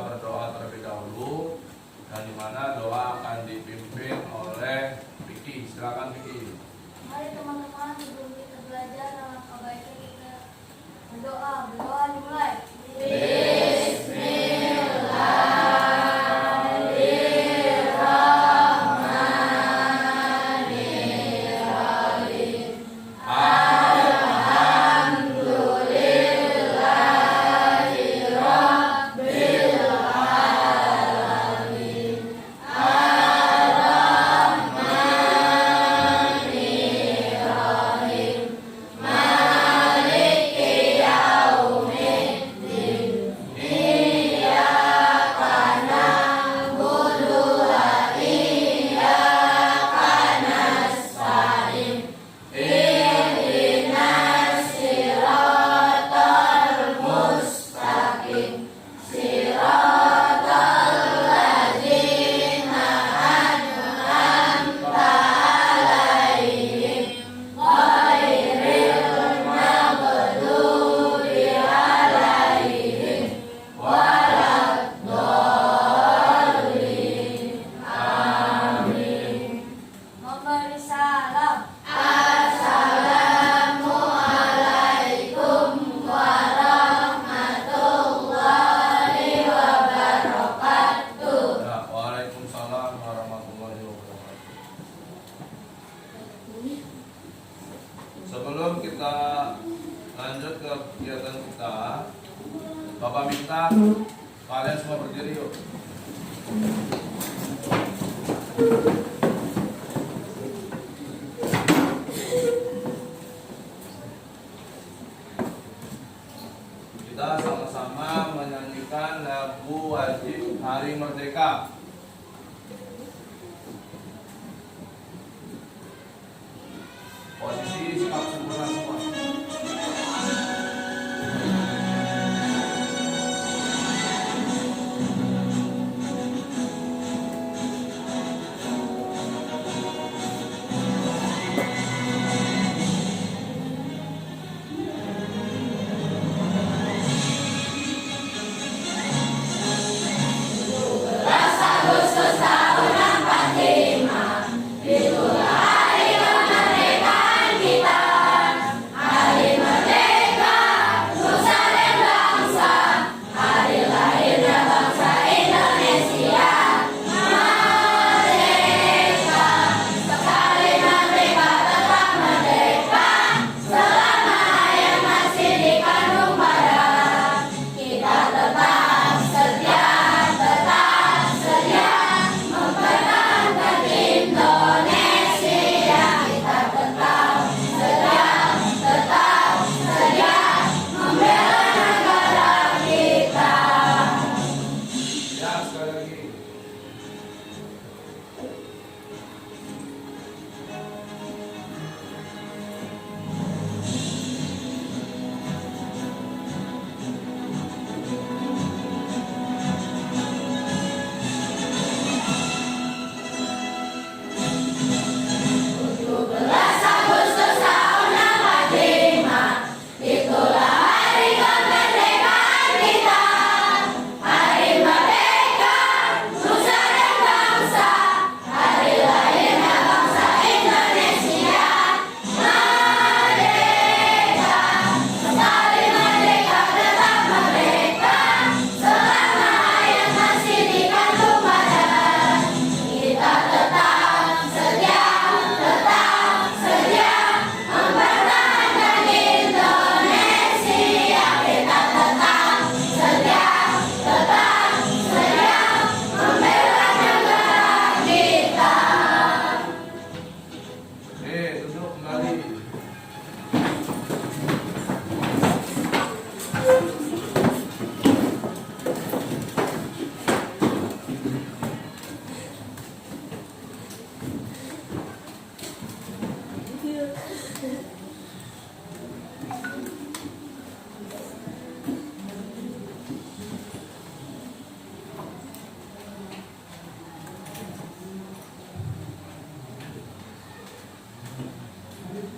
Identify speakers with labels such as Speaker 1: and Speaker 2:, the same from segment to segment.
Speaker 1: berdoa terlebih dahulu, dan di mana doa akan dipimpin oleh Vicky. Silakan Vicky.
Speaker 2: Mari teman-teman, sebelum kita belajar dalam kebaikan kita berdoa. Berdoa dimulai.
Speaker 1: Sebelum kita lanjut ke kegiatan kita, Bapak minta kalian semua berdiri yuk. Kita sama-sama menyanyikan lagu wajib Hari Merdeka. Posisi sikap sempurna semua.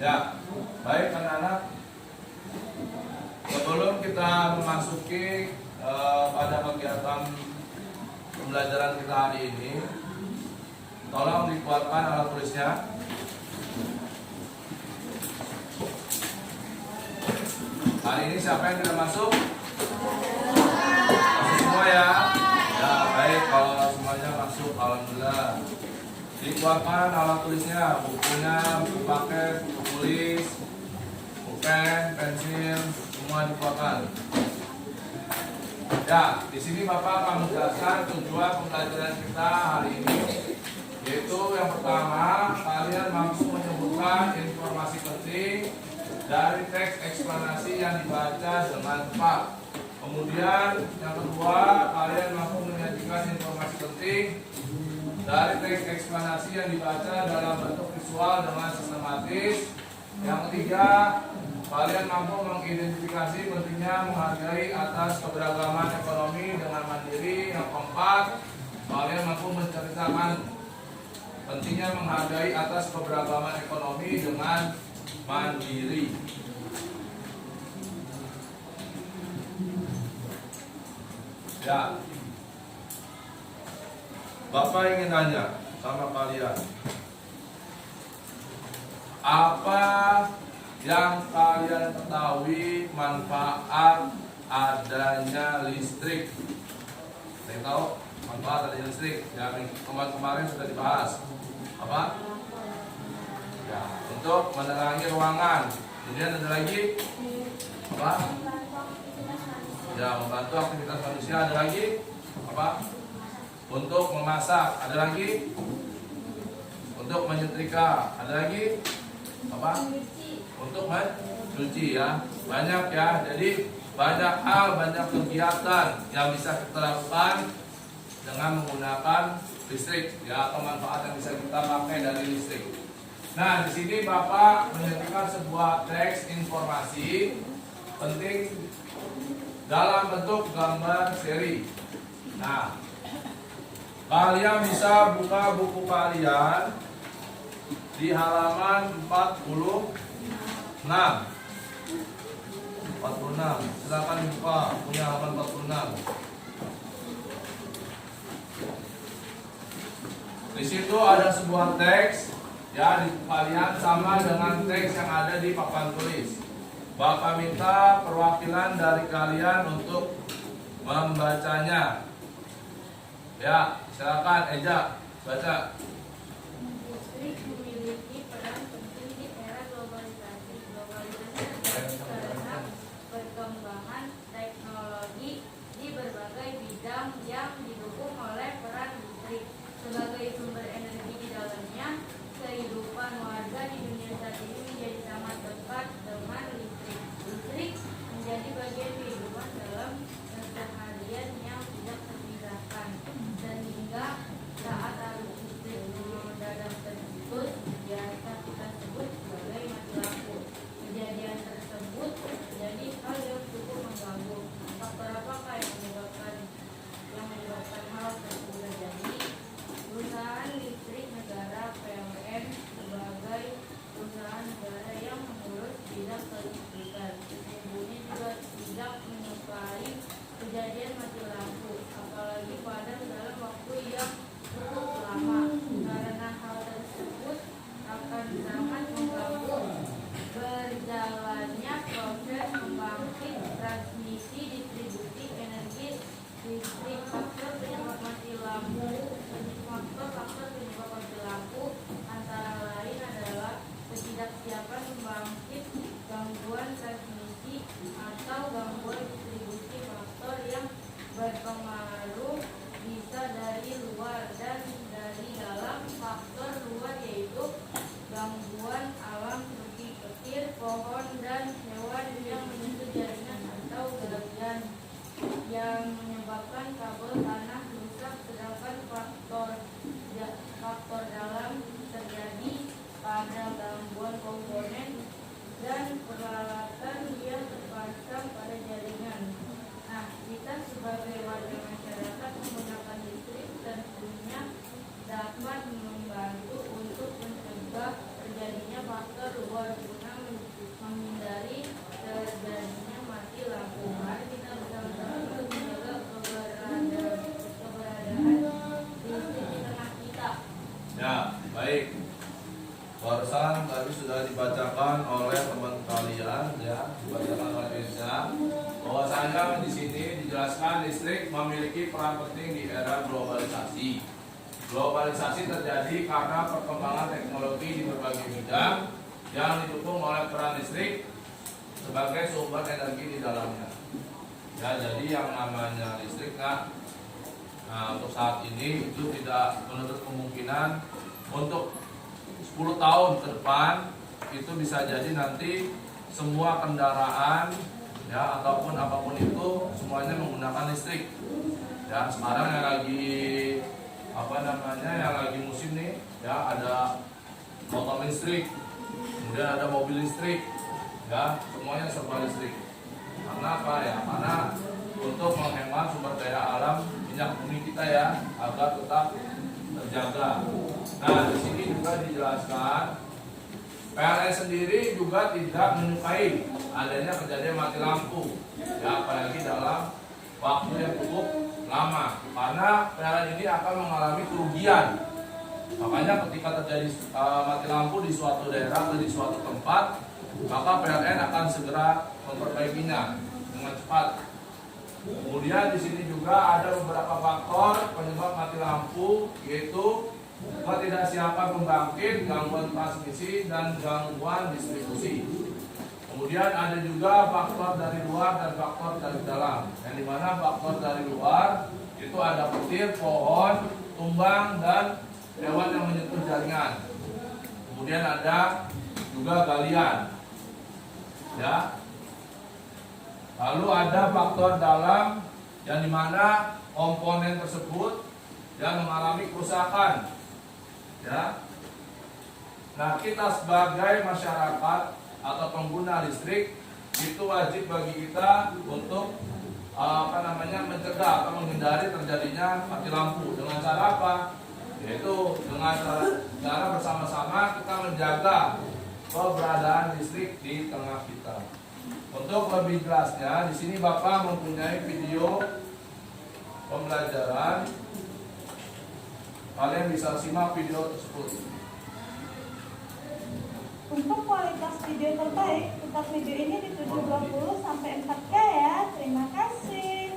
Speaker 1: Ya, baik anak-anak. Sebelum kita memasuki pada kegiatan pembelajaran kita hari ini. Tolong dikeluarkan alat tulisnya. Hari ini siapa yang tidak masuk? Masuk semua ya? Ya baik, kalau semuanya masuk, alhamdulillah. Dikeluarkan alat tulisnya, bukunya, buku paket, buku tulis, pulpen, pensil, semua dikeluarkan. Ya, di sini Bapak akan menjelaskan tujuan pembelajaran kita hari ini, yaitu yang pertama, kalian mampu menyebutkan informasi penting dari teks eksplanasi yang dibaca dengan tepat. Kemudian yang kedua, kalian mampu menyajikan informasi penting dari teks eksplanasi yang dibaca dalam bentuk visual dengan sistematis. Yang ketiga, kalian mampu mengidentifikasi pentingnya menghargai atas keberagaman ekonomi dengan mandiri. Yang keempat, kalian mampu menceritakan pentingnya menghargai atas keberagaman ekonomi dengan mandiri. Ya, Bapak ingin tanya sama kalian, apa yang kalian ketahui manfaat adanya listrik? Saya tahu manfaat adanya listrik. Ya, kemarin sudah dibahas. Apa? Ya, untuk menerangi ruangan. Kemudian ada lagi apa? Ya, membantu aktivitas manusia. Ada lagi apa? Untuk memasak. Ada lagi untuk menyetrika. Ada lagi apa? Untuk mencuci ya. Banyak ya. Jadi banyak hal, banyak kegiatan yang bisa kita lakukan dengan menggunakan listrik ya, atau manfaat yang bisa kita pakai dari listrik. Nah, di sini Bapak menyediakan sebuah teks informasi penting dalam bentuk gambar seri. Nah, kalian bisa buka buku kalian di halaman 46. Silakan dibuka, punya halaman 46. Di situ ada sebuah teks ya, di kalian sama dengan teks yang ada di papan tulis. Bapak minta perwakilan dari kalian untuk membacanya. Ya, silakan Eja baca.
Speaker 2: Listrik memiliki peran penting di era globalisasi. Karena perkembangan teknologi di berbagai bidang yang didukung oleh peran listrik sebagai sumber energi di dalamnya. Kehidupan warga di dunia saat ini menjadi sangat dekat dengan listrik. Listrik menjadi bagian kehidupan dalam keseharian yang tidak terpisahkan, dan hingga saat arus listrik mendadak terputus biasa kita sebut sebagai mati lampu. Kejadian tersebut menjadi hal yang cukup mengganggu. Faktor apakah yang menyebabkan hal tersebut terjadi? Perusahaan listrik negara PLN sebagai perusahaan negara
Speaker 1: listrik memiliki peran penting di era globalisasi. Globalisasi terjadi karena perkembangan teknologi di berbagai bidang yang didukung oleh peran listrik sebagai sumber energi di dalamnya. Ya, jadi yang namanya listrik untuk saat ini itu tidak menutup kemungkinan untuk 10 tahun ke depan itu bisa jadi nanti semua kendaraan ya ataupun apapun itu semuanya menggunakan listrik. Ya, sekarang yang lagi musim nih ya, ada motor listrik, kemudian ada mobil listrik, ya semuanya serba listrik. Karena apa ya? Karena untuk menghemat sumber daya alam minyak bumi kita ya, agar tetap terjaga. Nah, di sini juga dijelaskan PLN sendiri juga tidak menyukai adanya kejadian mati lampu, ya apalagi dalam waktu yang cukup lama, karena PLN ini akan mengalami kerugian. Makanya ketika terjadi mati lampu di suatu daerah atau di suatu tempat, maka PLN akan segera memperbaikinya dengan cepat. Kemudian di sini juga ada beberapa faktor penyebab mati lampu, yaitu ketidaksiapan pembangkit, gangguan transmisi, dan gangguan distribusi. Kemudian ada juga faktor dari luar dan faktor dari dalam. Yang dimana faktor dari luar itu ada petir, pohon, tumbang, dan hewan yang menyentuh jaringan. Kemudian ada juga galian. Ya. Lalu ada faktor dalam yang dimana komponen tersebut yang mengalami kerusakan. Ya. Nah, kita sebagai masyarakat atau pengguna listrik itu wajib bagi kita untuk mencegah atau menghindari terjadinya mati lampu. Dengan cara apa? Yaitu dengan cara bersama-sama kita menjaga keberadaan listrik di tengah kita. Untuk lebih jelasnya, di sini Bapak mempunyai video pembelajaran. Kalian bisa simak video tersebut.
Speaker 3: Untuk kualitas video terbaik, putar video ini di 720 sampai 4K ya. Terima kasih.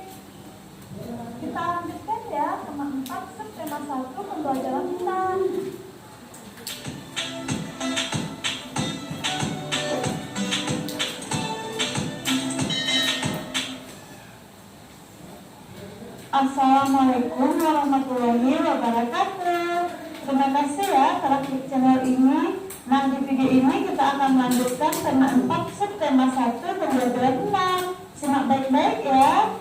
Speaker 3: Kita lanjutkan ya, tema 4 subtema 1 pembelajaran kita. Assalamualaikum warahmatullahi wabarakatuh. Terima kasih ya telah klik channel ini. Nah, di video ini kita akan melanjutkan tema 4 subtema 1 pembelajaran 6. Simak baik-baik ya.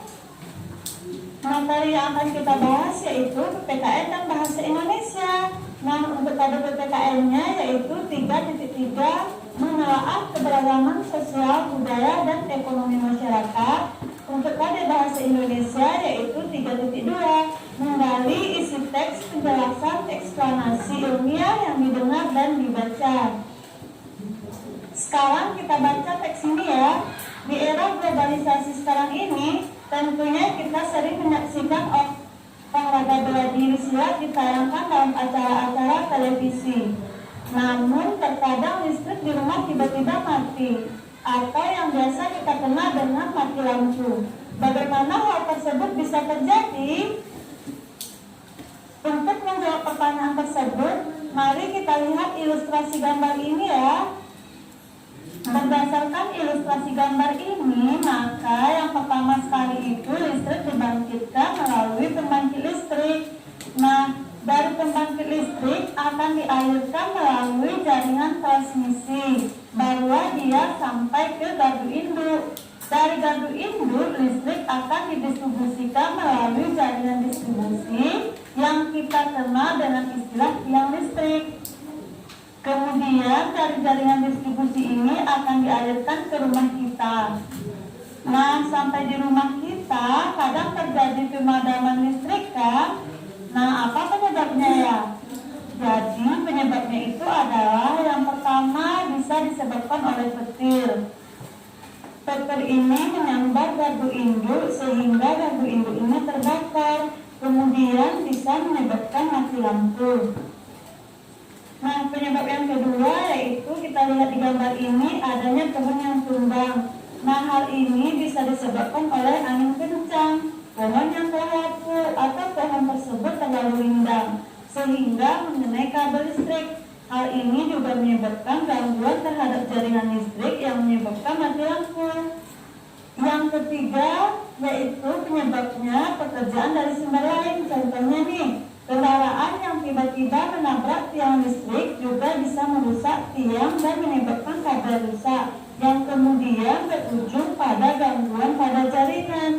Speaker 3: Materi yang akan kita bahas yaitu PPKN dan Bahasa Indonesia. Nah, untuk kode PPKN-nya yaitu 3.3 menelaah keberagaman sosial, budaya, dan ekonomi masyarakat. Untuk kode Bahasa Indonesia yaitu 3.2 menggali isi teks, penjelasan, eksplanasi ilmiah yang didengar dan dibaca. Sekarang kita baca teks ini ya. Di era globalisasi sekarang ini, tentunya kita sering menyaksikan olahraga bela diri silat ditayangkan dalam acara-acara televisi. Namun terkadang listrik di rumah tiba-tiba mati, atau yang biasa kita kenal dengan mati lampu. Bagaimana hal tersebut bisa terjadi? Untuk menjawab pertanyaan tersebut, mari kita lihat ilustrasi gambar ini ya. Berdasarkan ilustrasi gambar ini, maka yang pertama sekali itu listrik dibangkitkan melalui pembangkit listrik. Nah, dari pembangkit listrik akan dialirkan melalui jaringan transmisi, barulah dia sampai ke gardu induk. Dari gardu induk, listrik akan didistribusikan melalui jaringan distribusi yang kita kenal dengan istilah tiang listrik. Kemudian dari jaringan distribusi ini akan dialirkan ke rumah kita. Nah, sampai di rumah kita kadang terjadi pemadaman listrik kan? Nah, apa penyebabnya ya? Jadi penyebabnya itu adalah yang pertama bisa disebabkan oleh petir. Petir ini menyambar gardu induk sehingga gardu induk ini terbakar. Kemudian bisa menyebabkan mati lampu. Nah, penyebab yang kedua yaitu kita lihat di gambar ini adanya pohon yang tumbang. Nah, hal ini bisa disebabkan oleh angin kencang. pohon yang terlalu atau pohon tersebut terlalu rindang sehingga mengenai kabel listrik. Hal ini juga menyebabkan gangguan terhadap jaringan listrik yang menyebabkan mati lampu. Yang ketiga yaitu penyebabnya pekerjaan dari sumber lain. Contohnya nih, kendaraan yang tiba-tiba menabrak tiang listrik juga bisa merusak tiang dan menyebabkan kabel rusak, yang kemudian berujung pada gangguan pada jaringan.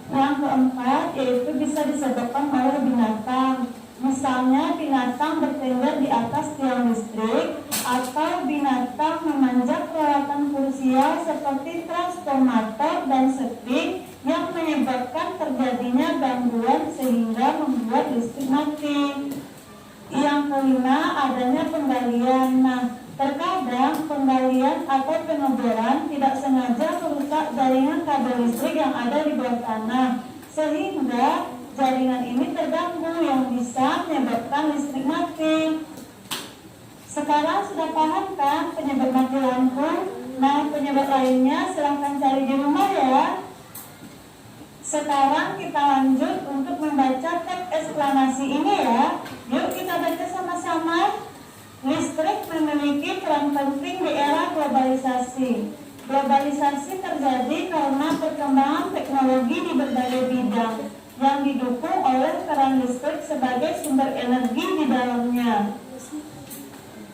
Speaker 3: Yang keempat yaitu bisa disebabkan oleh binatang. Misalnya binatang bertengger di atas tiang listrik atau binatang memanjat peralatan krusial seperti transformator dan setting yang menyebabkan terjadinya gangguan sehingga membuat listrik mati. Yang kelima, adanya penggalian. Nah, terkadang penggalian atau pengeboran tidak sengaja merusak jaringan kabel listrik yang ada di bawah tanah sehingga jaringan ini terganggu yang bisa menyebabkan listrik mati. Sekarang sudah paham kan penyebab mati lampu? Nah, penyebab lainnya silahkan cari di rumah ya. Sekarang kita lanjut untuk membaca teks eksplanasi ini ya. Yuk kita baca sama-sama. Listrik memiliki peran penting di era globalisasi. Globalisasi terjadi karena perkembangan teknologi di berbagai bidang yang didukung oleh peran listrik sebagai sumber energi di dalamnya.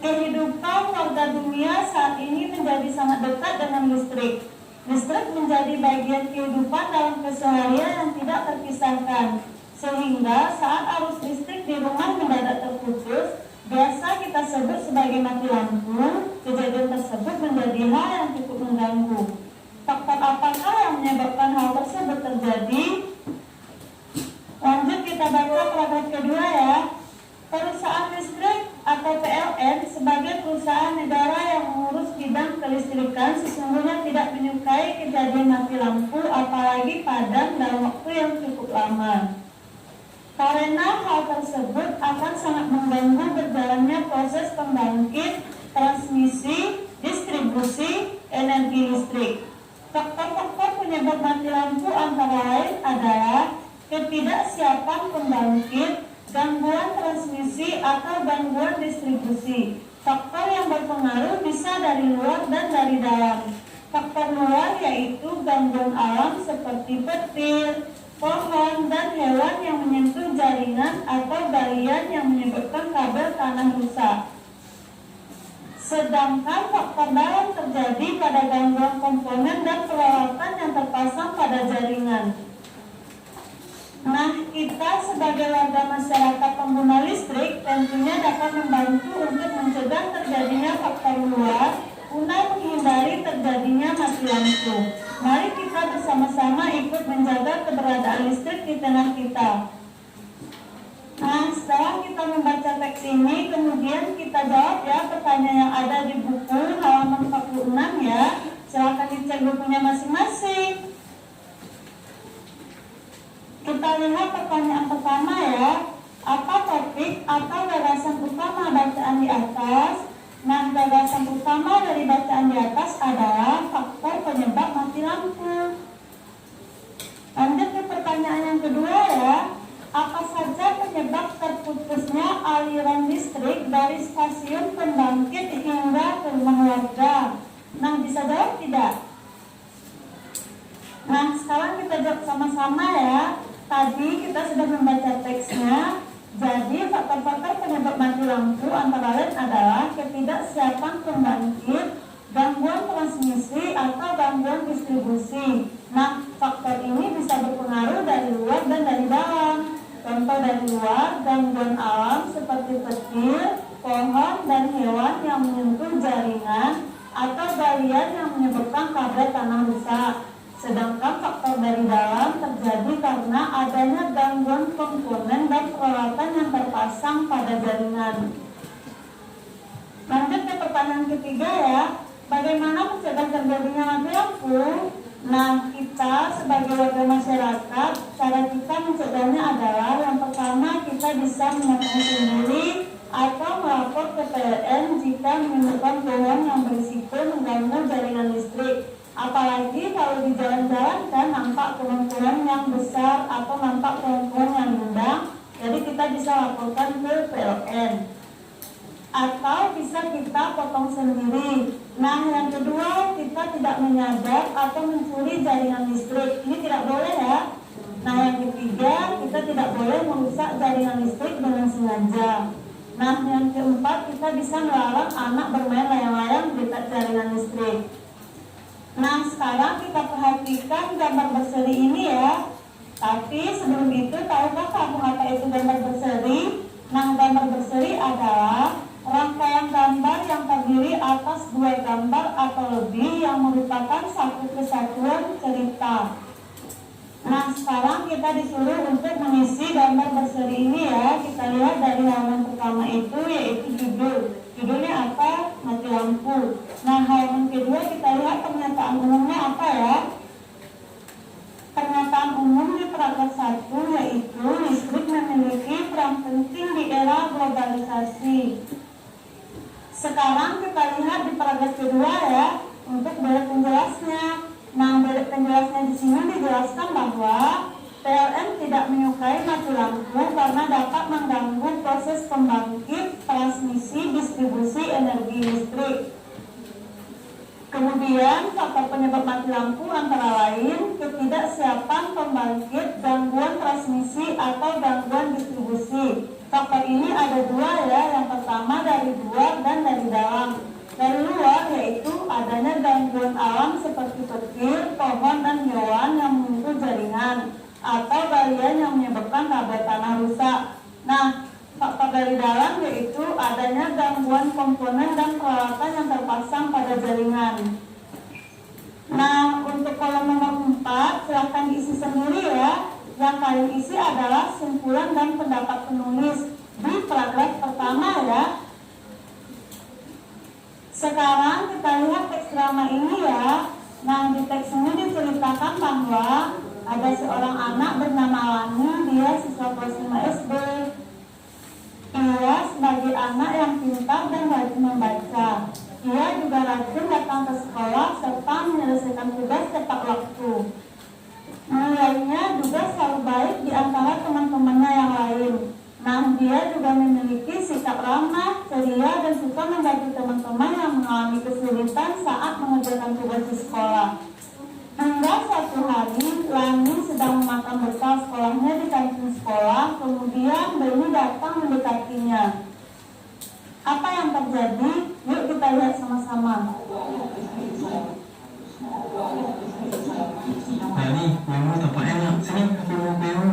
Speaker 3: Kehidupan warga dunia saat ini menjadi sangat dekat dengan listrik. Listrik menjadi bagian kehidupan dalam keseharian yang tidak terpisahkan. Sehingga saat arus listrik di rumah mendadak terputus, biasa kita sebut sebagai mati lampu. Kejadian tersebut menjadi hal yang cukup mengganggu. Faktor apakah yang menyebabkan hal tersebut terjadi? Lanjut kita baca paragraf kedua ya. Perusahaan listrik atau PLN sebagai perusahaan negara yang mengurus bidang kelistrikan sesungguhnya tidak menyukai kejadian mati lampu apalagi padam dalam waktu yang cukup lama. Karena hal tersebut akan sangat mengganggu berjalannya proses pembangkit, transmisi, distribusi energi listrik. Faktor-faktor penyebab mati lampu antara lain adalah ketidaksiapan pembangkit, gangguan transmisi atau gangguan distribusi. Faktor yang berpengaruh bisa dari luar dan dari dalam. Faktor luar yaitu gangguan alam seperti petir, pohon, dan hewan yang menyentuh jaringan atau galian yang menyebabkan kabel tanah rusak. Sedangkan faktor dalam terjadi pada gangguan komponen dan peralatan yang terpasang pada jaringan. Nah, kita sebagai warga masyarakat pengguna listrik tentunya dapat membantu untuk mencegah terjadinya faktor luar guna menghindari terjadinya mati lampu. Mari kita bersama-sama ikut menjaga keberadaan listrik di tengah kita. Nah, setelah kita membaca teks ini, kemudian kita jawab ya pertanyaan yang ada di buku halaman 46 ya. Silakan dicek bukunya masing-masing. Kita lihat pertanyaan pertama ya. Apa topik atau gagasan utama bacaan di atas? Nah, gagasan utama dari bacaan di atas adalah faktor penyebab mati lampu. Lanjut ke pertanyaan yang kedua ya. Apa saja penyebab terputusnya aliran listrik dari stasiun pembangkit hingga ke rumah warga? Nah, bisa jawab tidak? Nah, sekarang kita jawab sama-sama ya. Tadi kita sudah membaca teksnya. Jadi faktor-faktor penyebab mati lampu antara lain adalah ketidaksiapan pembangkit, gangguan transmisi atau gangguan distribusi. Nah, faktor ini bisa berpengaruh dari luar dan dari dalam. Contoh dari luar, gangguan alam seperti petir, pohon, dan hewan yang menyentuh jaringan atau galian yang menyebabkan kabel tanah rusak. Sedangkan faktor dari dalam terjadi karena adanya gangguan komponen dan peralatan yang terpasang pada jaringan. Lanjut ke pertanyaan ketiga ya. Bagaimana mencegah terjadinya mati lampu? Nah, kita sebagai warga masyarakat, cara kita mencegahnya adalah yang pertama kita bisa memotong sendiri atau melapor ke PLN jika menemukan pohon yang berisiko mengganggu jaringan listrik. Apalagi kalau di jalan-jalan kan nampak kerumunan yang besar atau nampak kerumunan yang rendah, jadi kita bisa laporkan ke PLN. Atau bisa kita potong sendiri. Nah, yang kedua, kita tidak menyadap atau mencuri jaringan listrik. Ini tidak boleh ya. Nah, yang ketiga, kita tidak boleh merusak jaringan listrik dengan sengaja. Nah, yang keempat, kita bisa melarang anak bermain layang-layang di dekat jaringan listrik. Nah, sekarang kita perhatikan gambar berseri ini ya. Tapi sebelum itu, tahukah kamu apa itu gambar berseri? Nah, gambar berseri adalah rangkaian gambar yang terdiri atas dua gambar atau lebih yang merupakan satu kesatuan cerita. Nah, sekarang kita disuruh untuk mengisi gambar berseri ini ya. Kita lihat dari halaman pertama itu, yaitu judul. Judulnya apa? Mati lampu. Nah, halaman kedua kita lihat pernyataan umumnya apa ya? Pernyataan umum di paragraf 1 yaitu listrik memiliki peran penting di era globalisasi. Sekarang kita lihat di paragraf kedua ya, untuk belit penjelasnya. Nah, belit penjelasnya di sini dijelaskan bahwa PLN tidak menyukai mati lampu karena dapat mengganggu proses pembangkit, transmisi, distribusi energi listrik. Kemudian, faktor penyebab mati lampu antara lain ketidaksiapan pembangkit, gangguan transmisi atau gangguan distribusi. Faktor ini ada dua ya, yang pertama dari luar dan dari dalam. Dari luar yaitu adanya gangguan alam seperti petir, pohon, dan hewan yang menyentuh jaringan atau galian yang menyebabkan kabel tanah rusak. Nah, faktor dari dalam yaitu adanya gangguan komponen dan peralatan yang terpasang pada jaringan. Nah, untuk kolom nomor 4 silahkan diisi sendiri ya. Yang kalian isi adalah simpulan dan pendapat penulis di paragraf pertama ya. Sekarang kita lihat teks drama ini ya. Nah, di teks ini diceritakan bahwa ada seorang anak bernama Lani, dia siswa kelas 5 SD. Ia sebagai anak yang pintar dan rajin membaca. Ia juga rajin datang ke sekolah serta menyelesaikan tugas tepat waktu. Nilainya juga selalu baik di antara teman-temannya yang lain. Nah, dia juga memiliki sikap ramah, ceria, dan suka membantu teman-teman yang mengalami kesulitan saat mengerjakan tugas di sekolah. Hingga suatu hari, Lani sedang memakan bekal sekolahnya di kantin sekolah, kemudian Beni datang mendekatinya. Apa yang terjadi? Yuk kita lihat sama-sama.
Speaker 4: Lani, kuemu tampak enak. Sini, aku mau kuemu.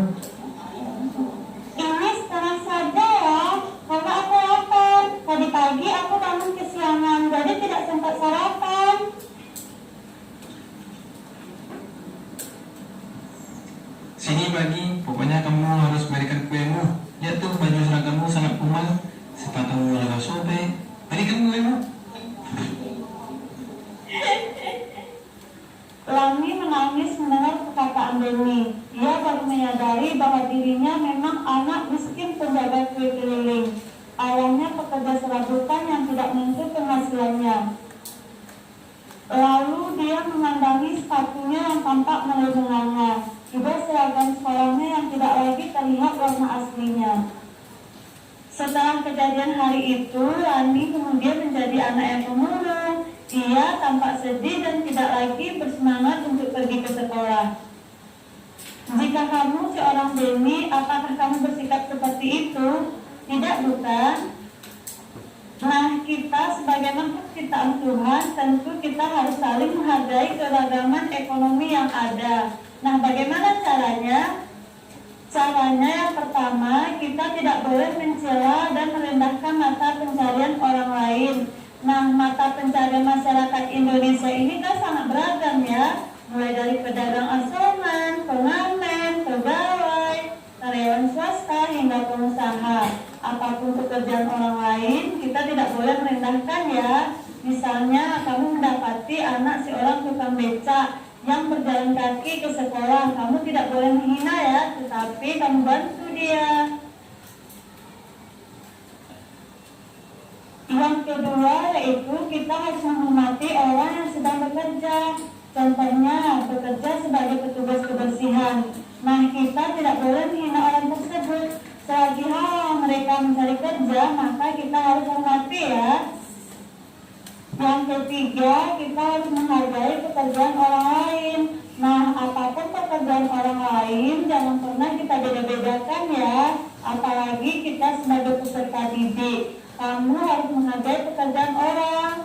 Speaker 3: Ini setengah saja ya, karena aku lapar. Tadi pagi aku bangun kesiangan, jadi tidak sempat sarapan.
Speaker 4: Sini pagi, pokoknya kamu harus berikan kuemu. Lihat tuh, baju seragammu sangat kumal, sepatumu juga sobek. Berikan kuemu.
Speaker 3: Lani menangis mendengar perkataan Beni. Ia baru menyadari bahwa dirinya memang anak miskin penjaga kue keliling. Ayahnya pekerja serabutan yang tidak menentu penghasilannya. Lalu dia memandangi sepatunya yang tampak melengahnya, juga seragam sekolahnya yang tidak lagi terlihat warna aslinya. Setelah kejadian hari itu, Lani kemudian menjadi anak yang pemurung. Ia tampak sedih dan tidak lagi bersemangat untuk pergi ke sekolah. Jika kamu seorang Beni, apakah kamu bersikap seperti itu? Tidak, bukan? Nah, kita sebagai makhluk ciptaan Tuhan, tentu kita harus saling menghargai keragaman ekonomi yang ada. Nah, bagaimana caranya? Caranya yang pertama, kita tidak boleh mencela dan merendahkan mata pencarian orang lain. Nah, mata pencarian masyarakat Indonesia ini kan sangat beragam ya. Mulai dari pedagang asongan, pengamen, pegawai, karyawan swasta, hingga pengusaha. Apapun pekerjaan orang lain, kita tidak boleh merendahkan ya. Misalnya, kamu mendapati anak seorang tukang becak yang berjalan kaki ke sekolah. Kamu tidak boleh menghina ya, tetapi kamu bantu dia. Yang kedua yaitu kita harus menghormati orang yang sedang bekerja. Contohnya, bekerja sebagai petugas kebersihan. Nah, kita tidak boleh menghina orang tersebut. Selagi hal mereka mencari kerja, maka kita harus menghormati ya. Yang ketiga, kita harus menghargai pekerjaan orang lain. Nah, apapun pekerjaan orang lain, jangan pernah kita beda-bedakan ya. Apalagi kita sebagai peserta didik, kamu harus menghargai pekerjaan orang.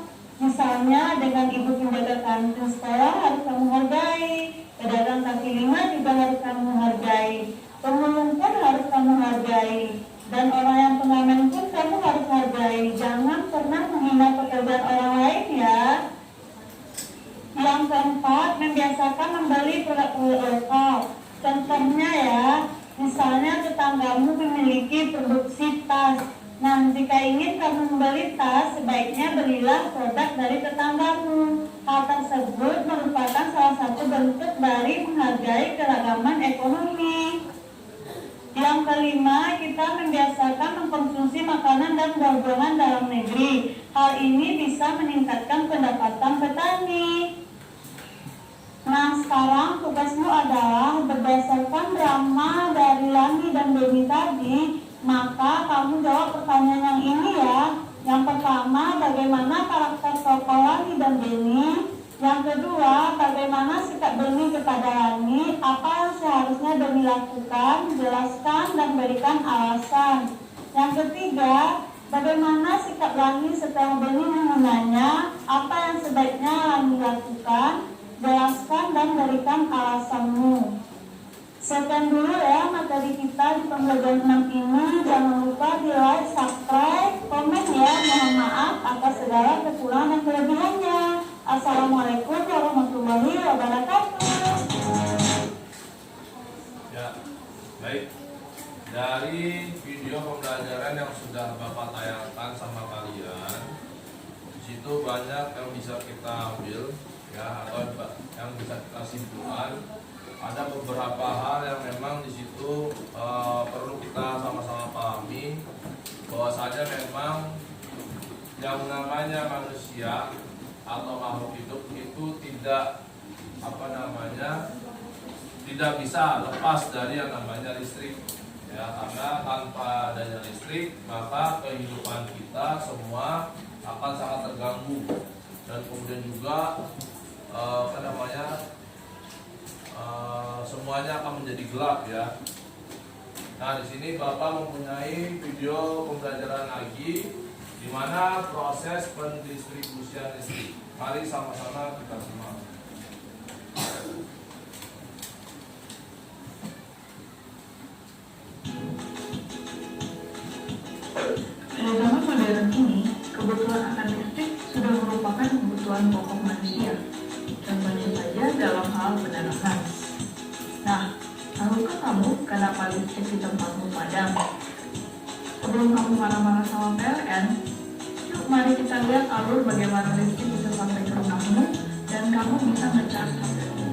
Speaker 3: Misalnya dengan ibu penjaga kantin sekolah harus kamu hargai, pedagang kaki lima juga harus kamu hargai, pemulung pun harus kamu hargai, dan orang yang pengamen pun kamu harus hargai. Jangan pernah menghina pekerjaan orang lain ya. Yang keempat, membiasakan membeli produk-produk lokal. Contohnya ya, misalnya tetanggamu memiliki produksi tas. Nah, jika ingin kamu membeli tas, sebaiknya belilah produk dari tetanggamu. Hal tersebut merupakan salah satu bentuk dari menghargai keragaman ekonomi. Yang kelima, kita membiasakan mengkonsumsi makanan dan buah-buahan dalam negeri. Hal ini bisa meningkatkan pendapatan petani. Nah, sekarang tugasmu adalah berdasarkan drama dari Lani dan Deni tadi, maka kamu jawab pertanyaan yang ini ya. Yang pertama, bagaimana karakter tokoh Lani dan Deni? Yang kedua, bagaimana sikap Deni kepada Lani? Apa yang seharusnya Deni lakukan? Jelaskan dan berikan alasan. Yang ketiga, bagaimana sikap Lani setelah Deni mengundangnya? Apa yang sebaiknya Lani lakukan? Jelaskan dan berikan alasanmu. Sekian dulu ya materi kita di pembelajaran 6 ini. Jangan lupa di like, subscribe, komen ya. Mohon maaf atas segala kekurangan dan kelebihannya. Assalamualaikum warahmatullahi wabarakatuh.
Speaker 1: Ya, baik. Dari video pembelajaran yang sudah Bapak tayangkan sama kalian, di situ banyak yang bisa kita ambil ya, atau yang bisa kita simpulkan. Ada beberapa hal yang memang di situ perlu kita sama-sama pahami, bahwasanya memang yang namanya manusia atau makhluk hidup itu tidak tidak bisa lepas dari yang namanya listrik ya, karena tanpa adanya listrik maka kehidupan kita semua akan sangat terganggu, dan kemudian juga semuanya akan menjadi gelap ya. Nah, di sini Bapak mempunyai video pembelajaran lagi di mana proses pendistribusian listrik. Mari sama-sama kita simak.
Speaker 5: Pada zaman modern ini, kebutuhan akan listrik sudah merupakan kebutuhan pokok manusia. Contohnya saja dalam hal penerangan. Nah, tahukah kamu kenapa listrik di tempatmu padam? Sebelum kamu marah-marah sama PLN, yuk mari kita lihat alur bagaimana listrik bisa sampai ke rumahmu dan kamu bisa ngecas HP-mu.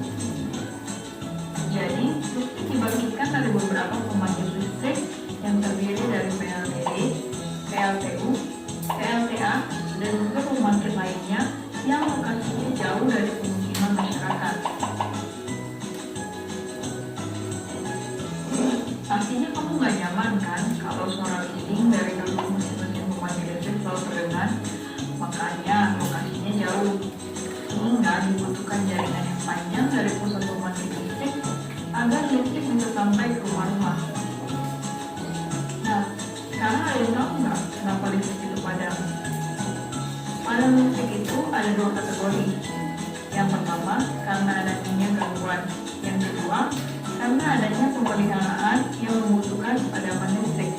Speaker 5: Jadi, listrik dibangkitkan dari beberapa pembangkit listrik yang terdiri dari PLTD, PLTU, PLTA, dan juga pembangkit lainnya yang lokasinya jauh dari pemukiman masyarakat. Pastinya kamu gak nyaman kan kalau suara bising dari kedua mesin-mesin pembangkit listrik selalu terdengar. Makanya lokasinya jauh, sehingga dibutuhkan jaringan yang panjang dari pusat pembangkit listrik agar listrik bisa sampai ke rumah-rumah. Nah, sekarang ada yang tahu nggak kenapa listrik itu padam? Padam listrik itu ada dua kategori. Yang pertama, karena adanya gangguan. Yang kedua, karena adanya pemeliharaan yang membutuhkan pemadaman listrik.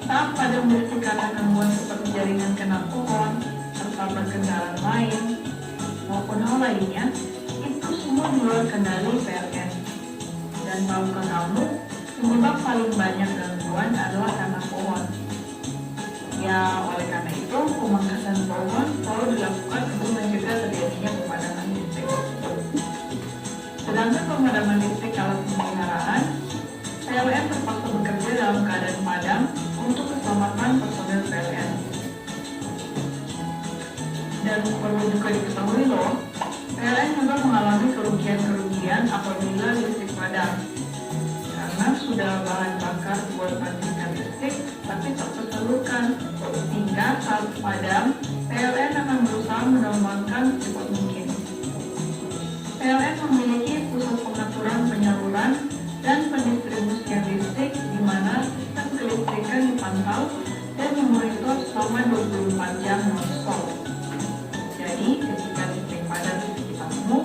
Speaker 5: Saat padam listrik karena gangguan seperti jaringan kena pohon, tertabrak kendaraan lain, maupun hal lainnya, itu semua di luar kendali PLN. Dan tahukah kamu, penyebab paling banyak gangguan adalah karena pohon. Ya, oleh karena itu, pemangkasan pohon selalu dilakukan untuk mencegah terjadinya pemadaman listrik. Sedangkan pemadaman listrik alat pemeliharaan, PLN terpaksa bekerja dalam keadaan padam untuk keselamatan personel PLN. Dan perlu juga diketahui loh, PLN juga mengalami kerugian-kerugian apabila listrik padam. Karena sudah bahan bakar buat pastikan listrik, tapi tak tersalurkan. Hingga saat padam, PLN akan berusaha menormalkan secepat mungkin. PLN memiliki pusat pengaturan penyaluran dan pendistribusian listrik di mana sistem kelistrikan dipantau dan memonitor selama 24 jam non-stop. Jadi, ketika listrik padam di sekitarmu,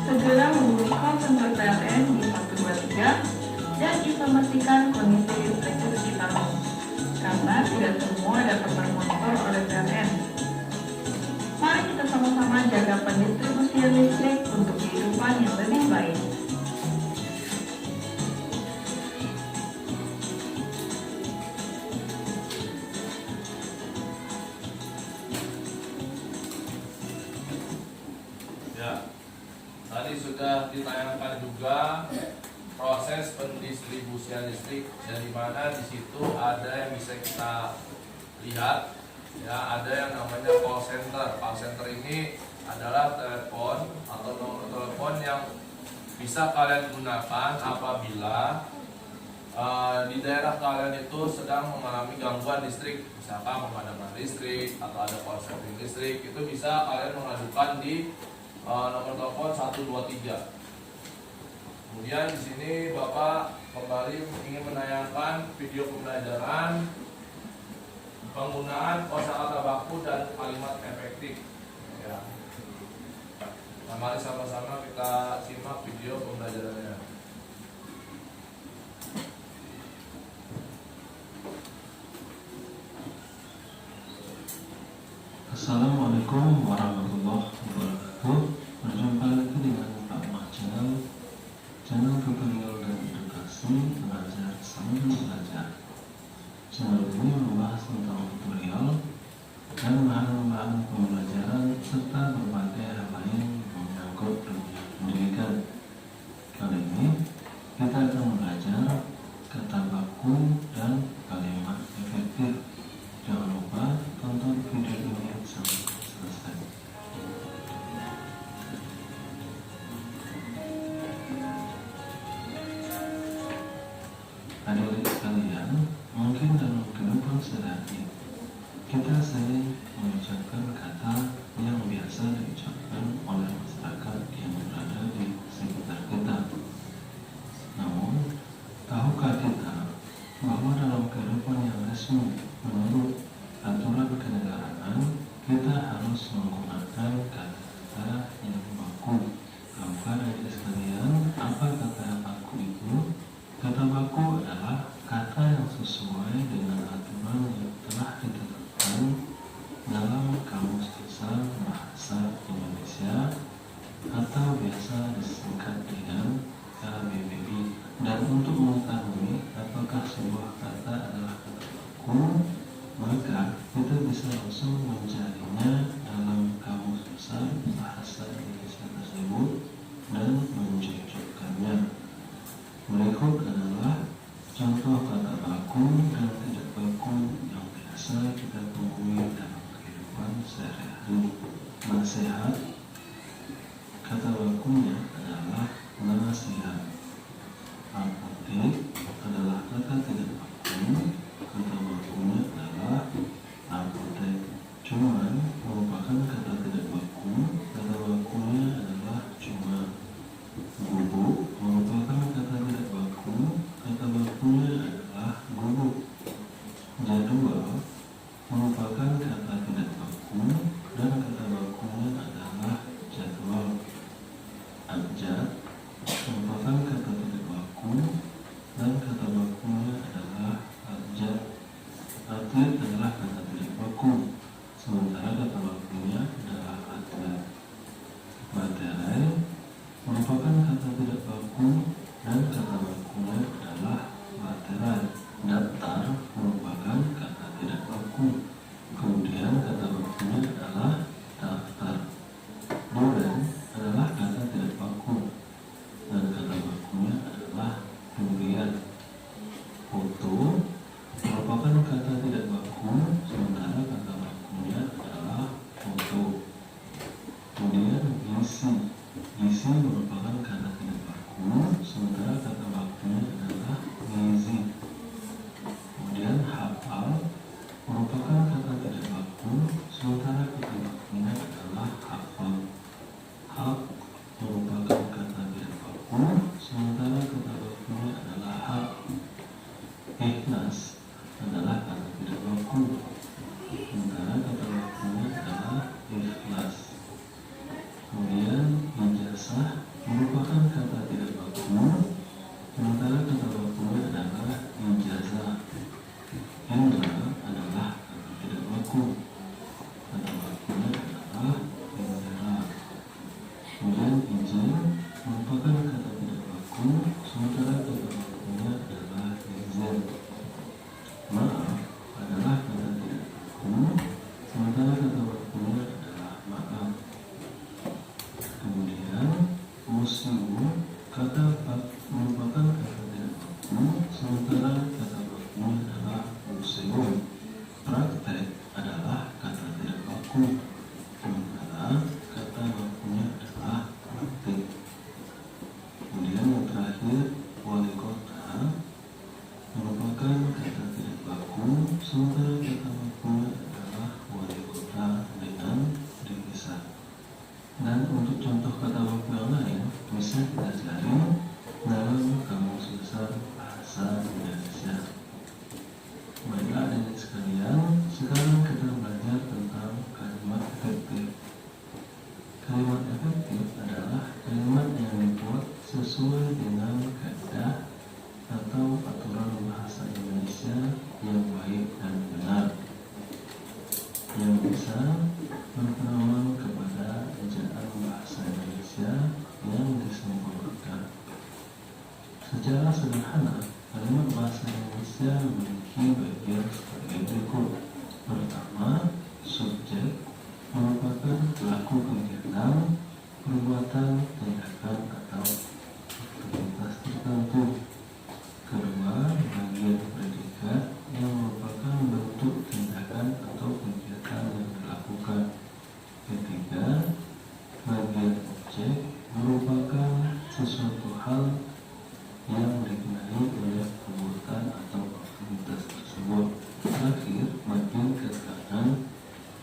Speaker 5: segera hubungi call center PLN di 123 dan informasikan kondisi listrik di sekitarmu, karena tidak semua dapat termonitor oleh PLN. Mari kita sama-sama jaga pendistribusian listrik untuk kehidupan yang lebih baik.
Speaker 1: Ya, tadi sudah ditayangkan juga proses pendistribusian listrik, dan di mana di situ ada yang bisa kita lihat, ya, ada yang namanya call center. Call center ini adalah telepon atau nomor telepon yang bisa kalian gunakan apabila di daerah kalian itu sedang mengalami gangguan listrik, misalkan pemadaman listrik atau ada korsleting listrik, itu bisa kalian mengajukan di nomor telepon 123. Kemudian di sini Bapak kembali ingin menayangkan video pembelajaran penggunaan kosakata baku dan kalimat efektif. Ya. Nah, mari sama-sama kita simak video pembelajarannya.
Speaker 4: Assalamualaikum warahmatullahi wabarakatuh. Berjumpa lagi dengan Pak Mah channel tutorial dan edukasi belajar sambil belajar. Channel ini membahas tentang tutorial dan bahan-bahan pembelajaran serta berbagai hal lain yang menyangkut dunia pendidikan. Kali ini kita akan belajar kata baku dan kalimat efektif. Jangan lupa tonton video ini sampai selesai. Adik-adik sekalian, mungkin dalam kehidupan sehari kita sering mengucapkan kata yang biasa diucapkan oleh masyarakat yang berada di sekitar kita. Namun, tahukah kita bahwa dalam kehidupan yang resmi menurut aturan kenegaraan, kita harus menggunakan kata-kata yang baku? Tahukah adik sekalian apa kata baku itu? Kata baku adalah kata yang sesuai dengan aturan yang telah ditetapkan dalam Kamus Besar Bahasa Indonesia atau biasa disingkat dengan KBBI. Dan untuk mengetahui apakah sebuah kata adalah kata baku, maka kita bisa langsung mencarinya dalam Kamus Besar Bahasa Indonesia tersebut dan mencocokkannya. Berikut adalah contoh kata baku dan tidak baku yang biasa kita temui dalam kehidupan sehari-hari. Nasihat, kata bakunya adalah nasihat. Apotek adalah kata tidak baku, kata bakunya adalah apotek. Cuman merupakan kata tidak baku, kata bakunya adalah cuma. Gubuk merupakan kata tidak baku, kata bakunya adalah gubuk. Jadwal merupakan kata tidak baku dan kata bakunya adalah jadwal. Abjad merupakan kata tidak baku dan kata bakunya adalah abjad. Atlet adalah kata tidak baku, sementara kata bakunya adalah atlet. Materai merupakan kata tidak baku dan kata bakunya adalah materai. Daftar merupakan kata tidak baku, kemudian kata bakunya adalah daftar. Duren adalah kata tidak baku dan kata bakunya adalah durian. Foto merupakan kata tidak baku, sementara kata bakunya adalah foto. Kemudian gizi Ikhlas adalah kata tidak baku, sementara kata bakunya adalah ikhlas. Kemudian ijazah merupakan kata tidak baku, sementara kata bakunya adalah ijazah. Indra adalah kata tidak baku, kata bakunya adalah indra. Kemudian izin merupakan kata tidak baku, sementara kata bakunya adalah izin. Maaf adalah kata tidak baku, sementara kata bakunya adalah maaf. Kemudian museum merupakan kata tidak baku, sementara kata bakunya adalah museum. Praktek adalah kata tidak baku, sementara kata bakunya adalah praktik. Kemudian yang terakhir, wali kota merupakan kata tidak baku, sementara kata bakunya adalah wali kota dengan dipisah. Dan untuk contoh kata baku yang lain bisa kita cari dalam Kamus Besar Bahasa Indonesia. Baiklah adik sekalian, sekarang kita belajar tentang kalimat efektif. Kalimat efektif adalah kalimat yang dibuat sesuai dengan kaidah atau aturan bahasa Indonesia yang baik dan benar, yang bisa berpedoman kepada ejaan bahasa Indonesia yang disempurnakan. Secara sederhana, kalimat bahasa Indonesia memiliki bagian sebagai berikut. Pertama, subjek merupakan pelaku kegiatan, perbuatan, tindakan atau aktivitas tertentu. Kedua, bagian predikat yang merupakan bentuk tindakan atau kegiatan yang dilakukan. Ketiga, bagian objek merupakan sesuatu hal yang dikenai oleh perbuatan atau aktivitas tersebut. Terakhir, bagian keterangan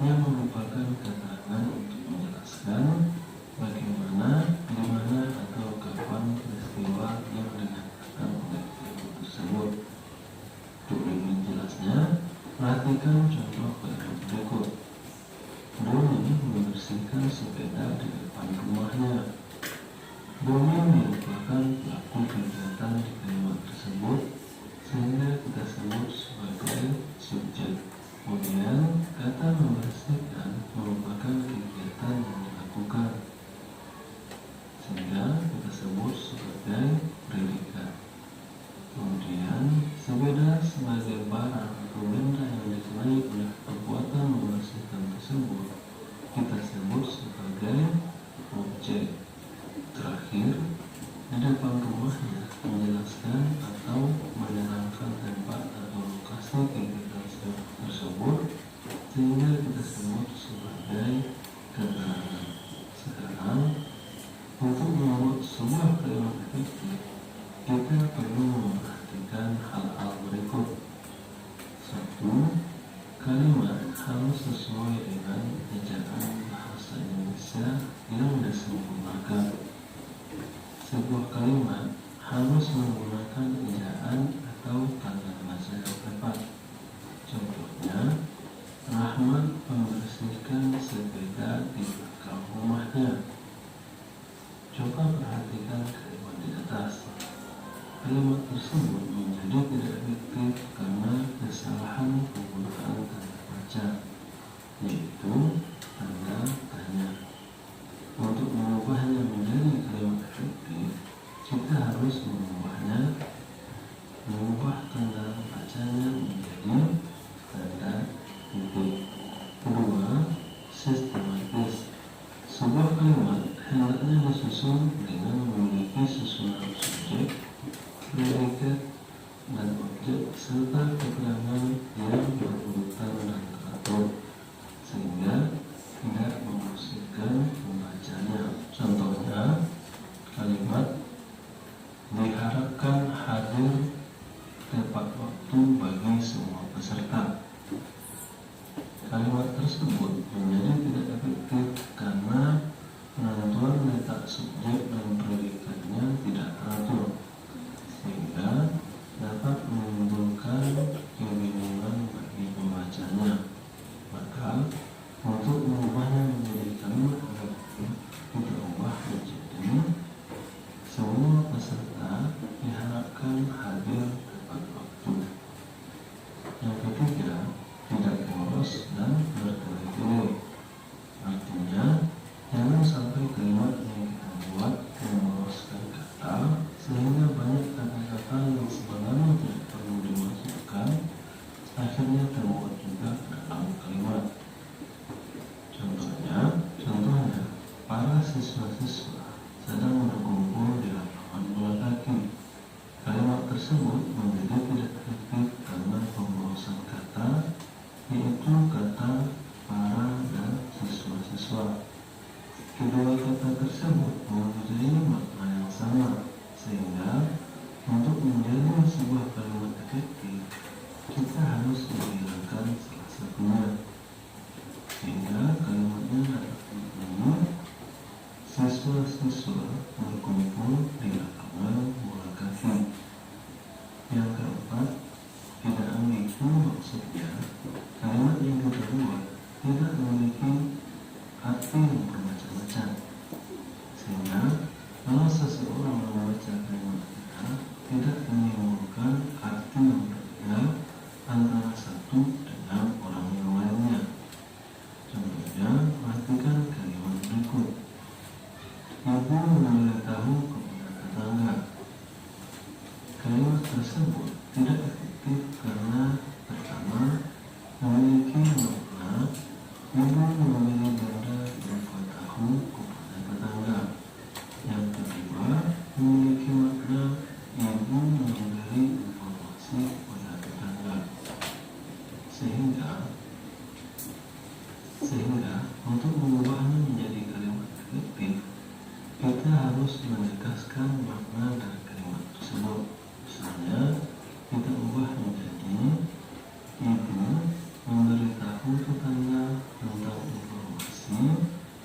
Speaker 4: yang merupakan keterangan untuk menjelaskan bagaimana, di mana atau kapan peristiwa yang dinyatakan oleh kalimat tersebut. Untuk lebih jelasnya, perhatikan contoh kalimat berikut. Doni membersihkan sepeda di depan rumahnya. Doni merupakan pelaku kegiatan di kalimat tersebut, sehingga kita sebut sebagai subjek. Kemudian, kata membersihkan merupakan kegiatan yang dilakukan, sehingga kita sebut sebagai predikat. Kemudian, sepeda sebagai barang atau benda yang dikenai oleh perbuatan membersihkan tersebut, kita sebut sebagai objek. Terakhir, di depan rumahnya menjelaskan atau menerangkan tempat atau lokasi kegiatan tersebut, sehingga kita sebut sebagai keterangan. Sekarang, untuk membuat sebuah kalimat efektif, kita perlu memperhatikan hal-hal berikut. 1. Kalimat harus sesuai dengan ejaan bahasa Indonesia yang disempurnakan. Sebuah kalimat harus menggunakan ejaan atau tanda bahasa yang tepat. Contohnya, Rahmat membersihkan sepeda di belakang rumahnya. Coba perhatikan kalimat di atas. Kalimat tersebut menjadi tidak efektif karena kesalahan penggunaan tanda baca, yaitu tanda tanya. Untuk mengubahnya menjadi kalimat efektif, kita harus mengubah tanda bacanya menjadi tanda titik. Kedua, sistematis. Sebuah kalimat hendaknya disusun dengan memiliki susunan subjek, predikat, dan objek serta keterangan yang berurutan dan teratur, sehingga tidak membosankan membacanya. Contohnya, kalimat diharapkan hadir tepat waktu bagi semua peserta. Kalimat tersebut menjadi tidak efektif karena penentuan letak subjek dan predikatnya tidak teratur, sehingga dapat menimbulkan kita harus menghilangkan salah satunya, sehingga kalimatnya dapat berbunyi siswa-siswa berkumpul di lapangan bola kaki. Yang keempat, tidak memiliki maksudnya kalimat yang kita buat tidak memiliki arti yang bermacam-macam, sehingga kalau seseorang membaca kalimat kita tidak menimbulkan arti yang berbeda antara satu dengan orang yang lainnya. Contohnya, perhatikan kalimat berikut. Ibu memberitahu kepada tetangga. Kalimat tersebut tidak efektif karena pertama, memiliki makna ibu memberi benda berupa tahu kepada tetangga. Yang kedua, memiliki makna ibu memberi informasi kepada tetangga. Sehingga untuk mengubahnya menjadi kalimat efektif, kita harus menegaskan makna dari kalimat tersebut. Misalnya, kita ubah menjadi ibu memberitahu tetangga tentang informasi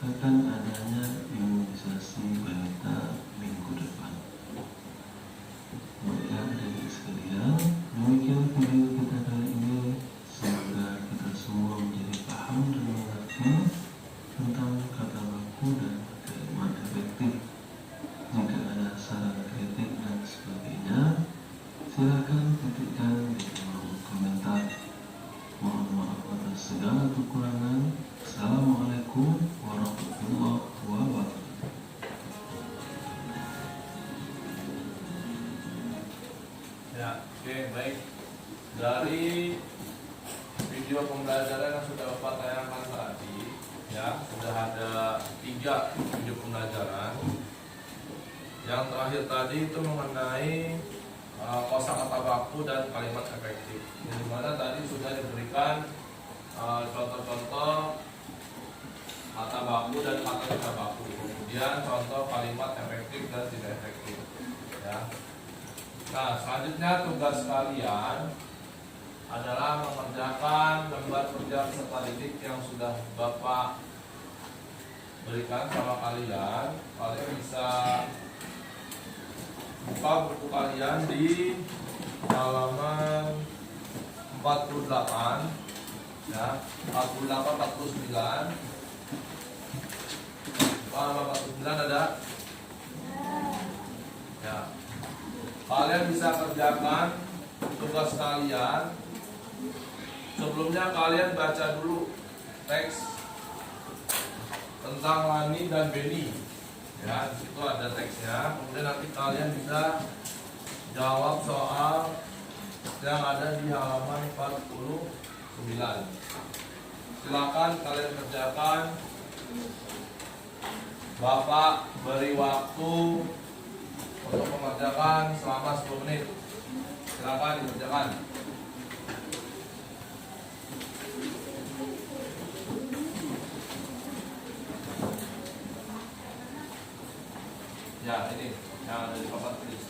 Speaker 4: akan adanya imunisasi balita minggu depan. Baiklah adik-adik sekalian, demikian video kita kali ini. Semoga kita semua menjadi paham dan mengerti tentang kata baku dan kalimat efektif. Jika ada saran, kritik, dan sebagainya, silakan ketikkan di kolom komentar. Mohon maaf atas segala kekurangan. Assalamualaikum warahmatullahi wabarakatuh.
Speaker 1: Ya, oke, baik. Dari video pembelajaran yang sudah Bapak tayangkan tadi, ya, sudah ada 3 video pembelajaran. Yang terakhir tadi itu mengenai kosakata baku dan kalimat efektif. Di mana tadi sudah diberikan contoh-contoh kata baku dan kata baku. Kemudian contoh kalimat efektif dan tidak efektif. Ya. Nah, selanjutnya tugas kalian adalah mengerjakan lembar kerja peserta didik yang sudah Bapak berikan sama kalian. Kalian bisa buka buku kalian di halaman 48, ya, 48, 49. Halaman 49 ada? Ya. Kalian bisa kerjakan tugas kalian. Sebelumnya kalian baca dulu teks tentang Lani dan Beni. Ya, di situ ada teksnya. Kemudian nanti kalian bisa jawab soal yang ada di halaman 49. Silakan kalian kerjakan. Bapak beri waktu untuk mengerjakan selama 10 menit. Silakan dikerjakan. Ya, ini yang ada di papan tulis.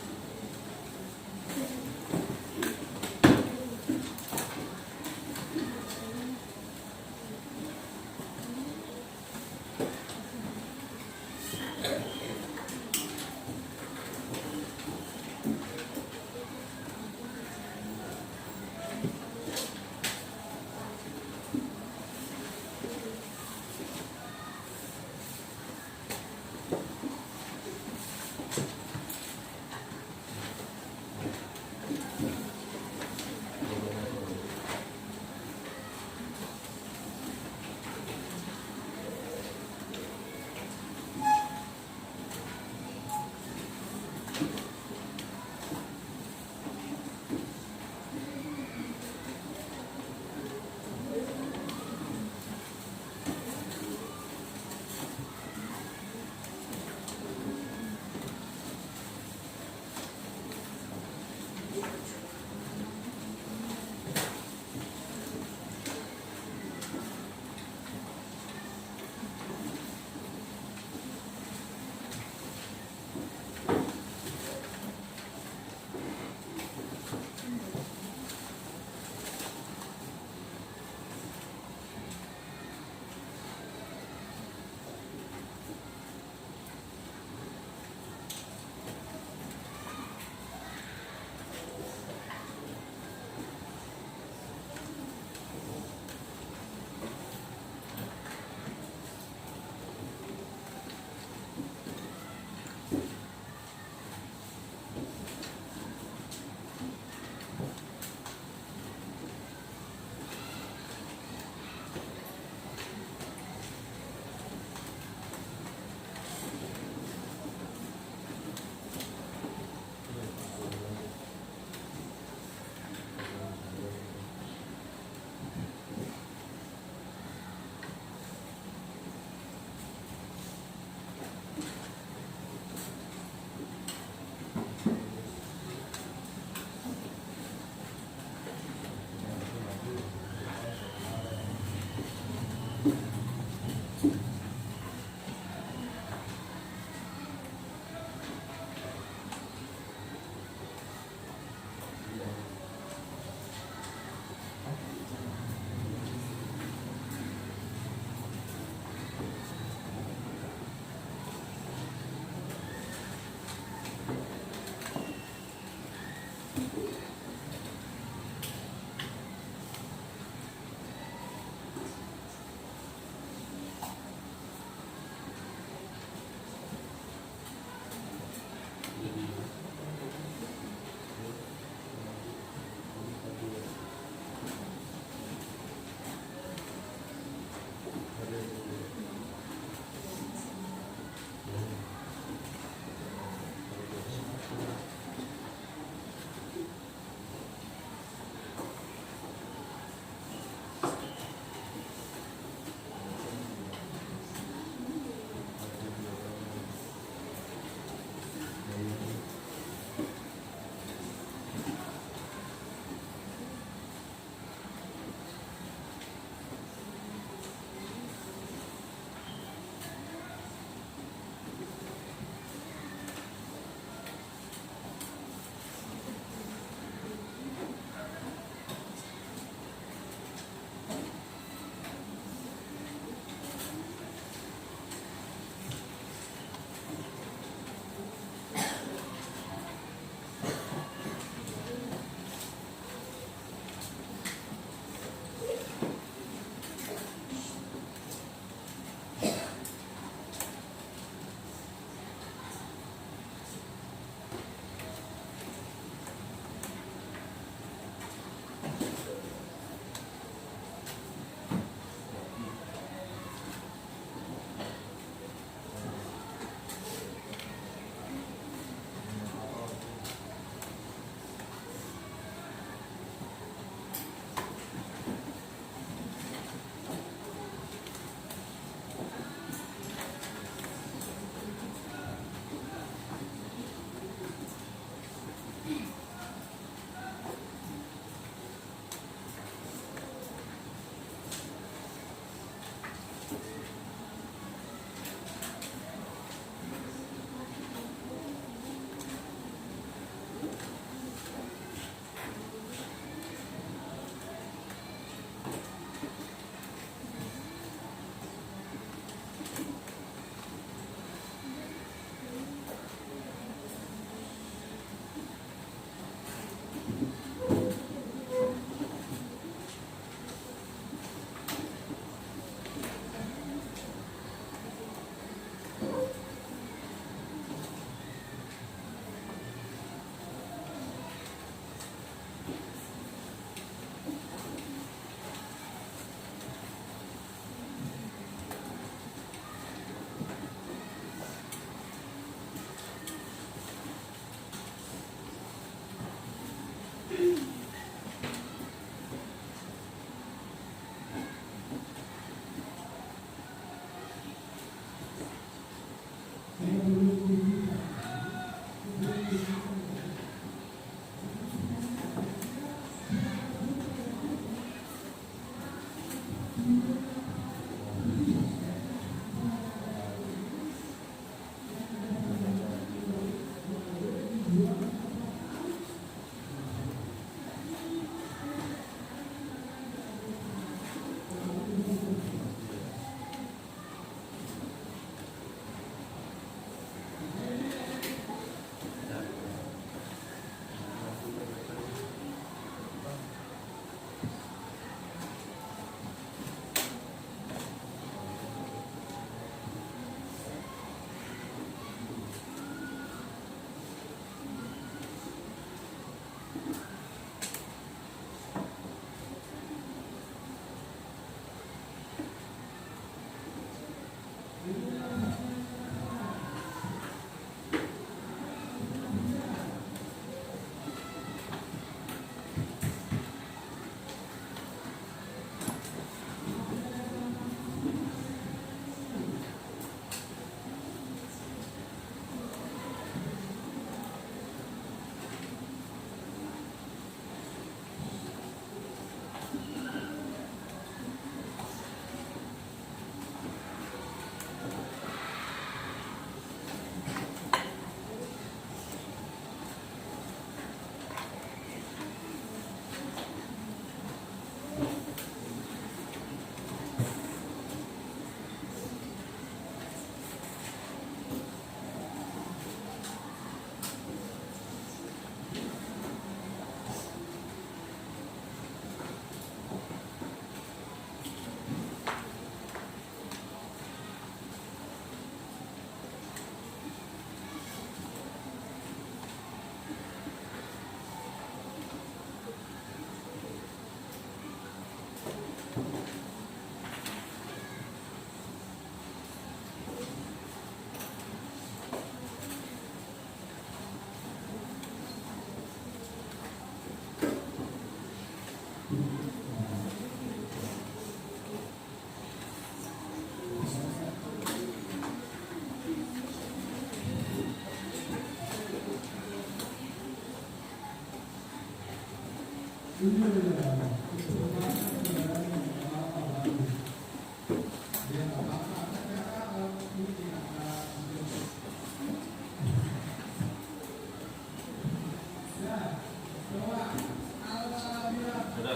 Speaker 1: Sudah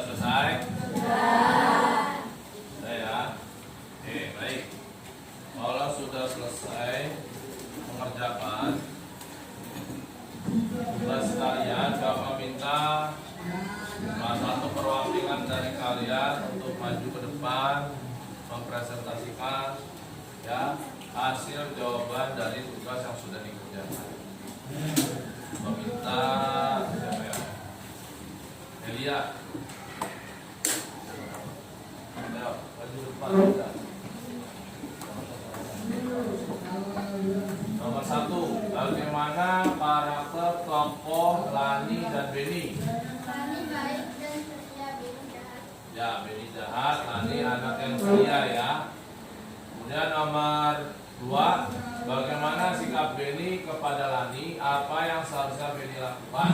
Speaker 1: selesai? Sudah ya? Oke, baik. Kalau sudah selesai mengerjakan tugas kalian, Bapak minta salah satu perwakilan dari kalian untuk maju ke depan mempresentasikan ya hasil jawaban dari tugas yang sudah dikerjakan. Meminta siapa ya? Elia. Ayo, maju depan kita. Nomor 1, bagaimana karakter tokoh Lani dan Beni?
Speaker 2: Lani baik dan setia, Beni jahat.
Speaker 1: Ya, Beni jahat, Lani anak yang setia ya. Kemudian nomor 2, bagaimana sikap Beni kepada Lani? Apa yang seharusnya Beni lakukan?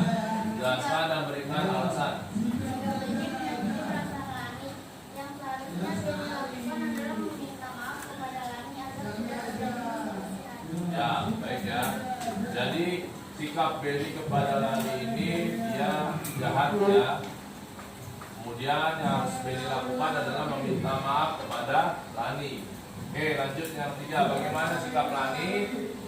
Speaker 1: Jelaskan dan berikan alasan.
Speaker 2: Sikap Beni menyakiti perasaan Lani. Yang seharusnya Beni lakukan adalah meminta maaf kepada Lani atas tidak terjadi kasihan.
Speaker 1: Ya, baik ya. Jadi sikap Beni kepada Lani ini dia jahat ya. Kemudian yang Beni lakukan adalah meminta maaf kepada Lani. Oke, lanjut yang 3. Bagaimana sikap Lani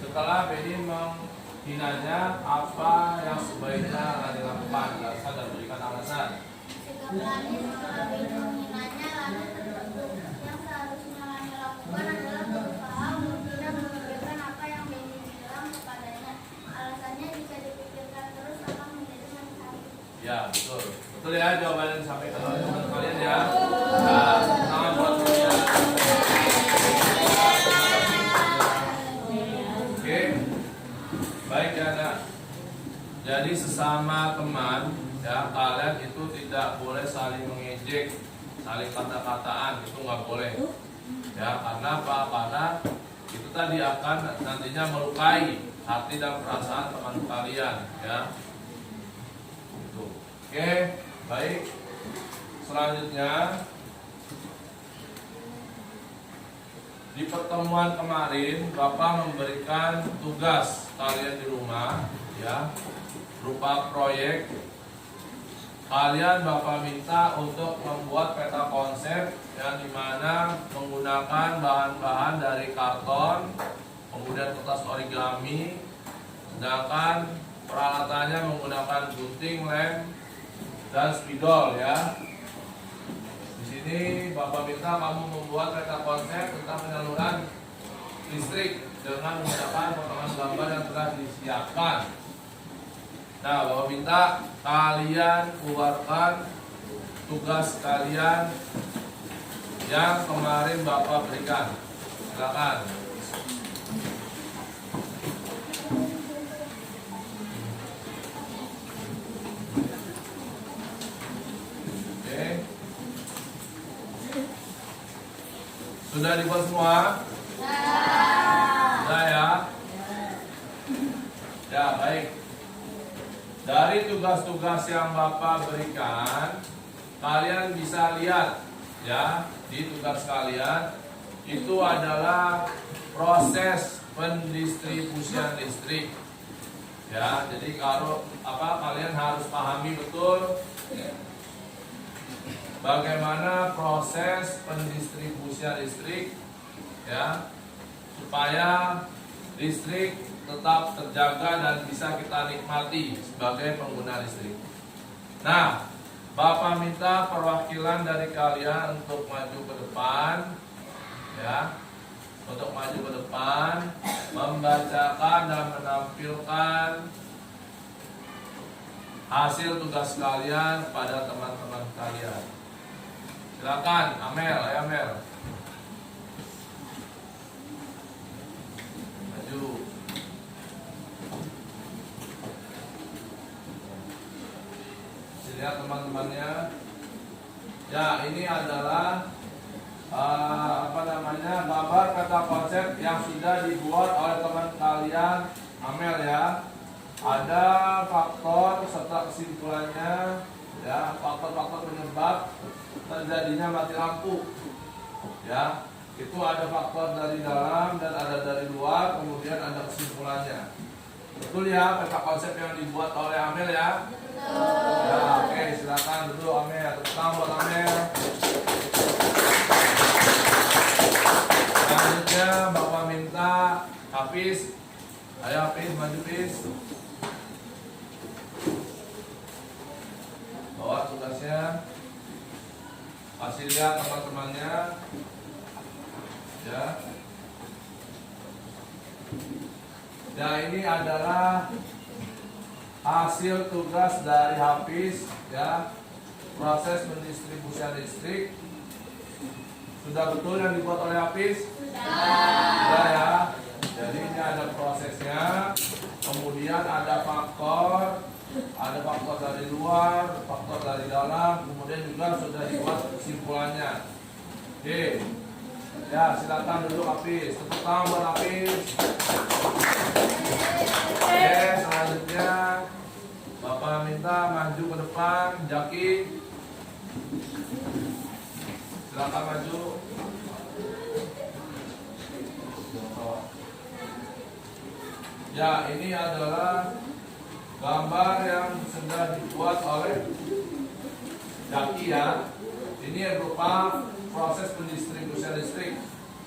Speaker 1: setelah Beni menghinanya? Apa yang sebaiknya Lani lakukan? Jelaskan dan berikan alasan.
Speaker 2: Sikap Lani setelah Beni menghinanya, Lani terbentuk. Yang seharusnya Lani lakukan adalah berusaha untuk tidak memikirkan apa yang Beni bilang kepadanya. Alasannya jika dipikirkan terus akan menjadi sakit.
Speaker 1: Ya, betul. Betul ya jawaban yang disampaikan oleh teman kalian ya. Nah, tangan buat kalian. Oke. Baik ya, Nak. Jadi sesama teman ya, kalian itu tidak boleh saling mengejek, saling kata-kataan, itu nggak boleh. Ya, karena apa? Karena itu tadi akan nantinya melukai hati dan perasaan teman kalian ya. Itu. Oke, baik. Selanjutnya di pertemuan kemarin Bapak memberikan tugas kalian di rumah ya, berupa proyek. Kalian Bapak minta untuk membuat peta konsep yang dimana menggunakan bahan-bahan dari karton, kemudian kertas origami, sedangkan peralatannya menggunakan gunting, lem, dan spidol ya. Di sini Bapak minta kamu membuat peta konsep tentang penyaluran listrik dengan menggunakan potongan gambar yang telah disiapkan. Nah, Bapak minta kalian keluarkan tugas kalian yang kemarin Bapak berikan. Silakan. Oke. Sudah dibuat semua? Sudah ya? Ya, baik. Dari tugas-tugas yang Bapak berikan, kalian bisa lihat ya, di tugas kalian itu adalah proses pendistribusian listrik. Ya, jadi kalau kalian harus pahami betul bagaimana proses pendistribusian listrik ya, supaya listrik tetap terjaga dan bisa kita nikmati sebagai pengguna listrik. Nah, Bapak minta perwakilan dari kalian untuk maju ke depan ya, untuk maju ke depan membacakan dan menampilkan hasil tugas kalian pada teman-teman kalian. Silakan, Amel, ya Amel. Maju. Lihat teman-temannya. Ya, ini adalah gambar peta konsep yang sudah dibuat oleh teman kalian, Amel ya. Ada faktor serta kesimpulannya ya, faktor-faktor penyebab terjadinya mati lampu. Ya, itu ada faktor dari dalam dan ada dari luar, kemudian ada kesimpulannya. Betul ya, peta konsep yang dibuat oleh Amel ya? Ya, oke, silakan dulu Amel. Tepuk tangan buat Amel. Selanjutnya Bapak minta Hafiz. Ayo Hafiz, maju Hafiz. Bawa tugasnya. Kasih lihat teman-temannya. Ya. Ya, ini adalah hasil tugas dari Hafiz, ya, proses pendistribusian listrik. Sudah betul yang dibuat oleh Hafiz? Sudah ya. Jadi ini ada prosesnya, kemudian ada faktor dari luar, faktor dari dalam, kemudian juga sudah dibuat kesimpulannya. Oke, ya silakan duduk Hafiz. Tepuk tangan buat Hafiz. Oke, selanjutnya Bapak minta maju ke depan, Jaki. Silakan maju. Ya, ini adalah gambar yang sudah dibuat oleh Jaki ya. Ini berupa proses pendistribusian listrik.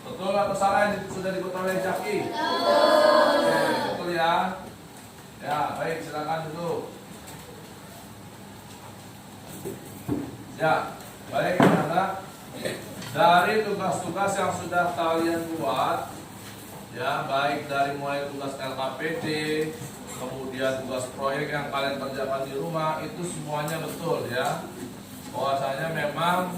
Speaker 1: Betul atau salah yang sudah dibuat oleh Jaki? Oke, betul ya. Ya, baik, silakan duduk. Ya, baik, anak-anak. Dari tugas-tugas yang sudah kalian buat, ya, baik dari mulai tugas LKPD, kemudian tugas proyek yang kalian kerjakan di rumah, itu semuanya betul ya. Bahwasanya memang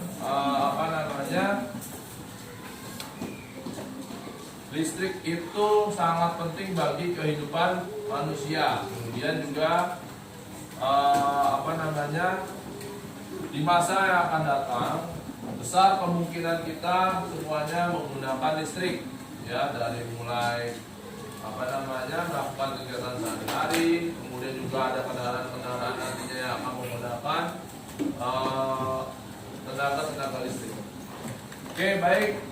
Speaker 1: listrik itu sangat penting bagi kehidupan manusia. Kemudian juga di masa yang akan datang besar kemungkinan kita semuanya menggunakan listrik, ya, dari mulai melakukan kegiatan sehari-hari, kemudian juga ada kendaraan-kendaraan nantinya yang akan menggunakan tenaga listrik. Oke, baik.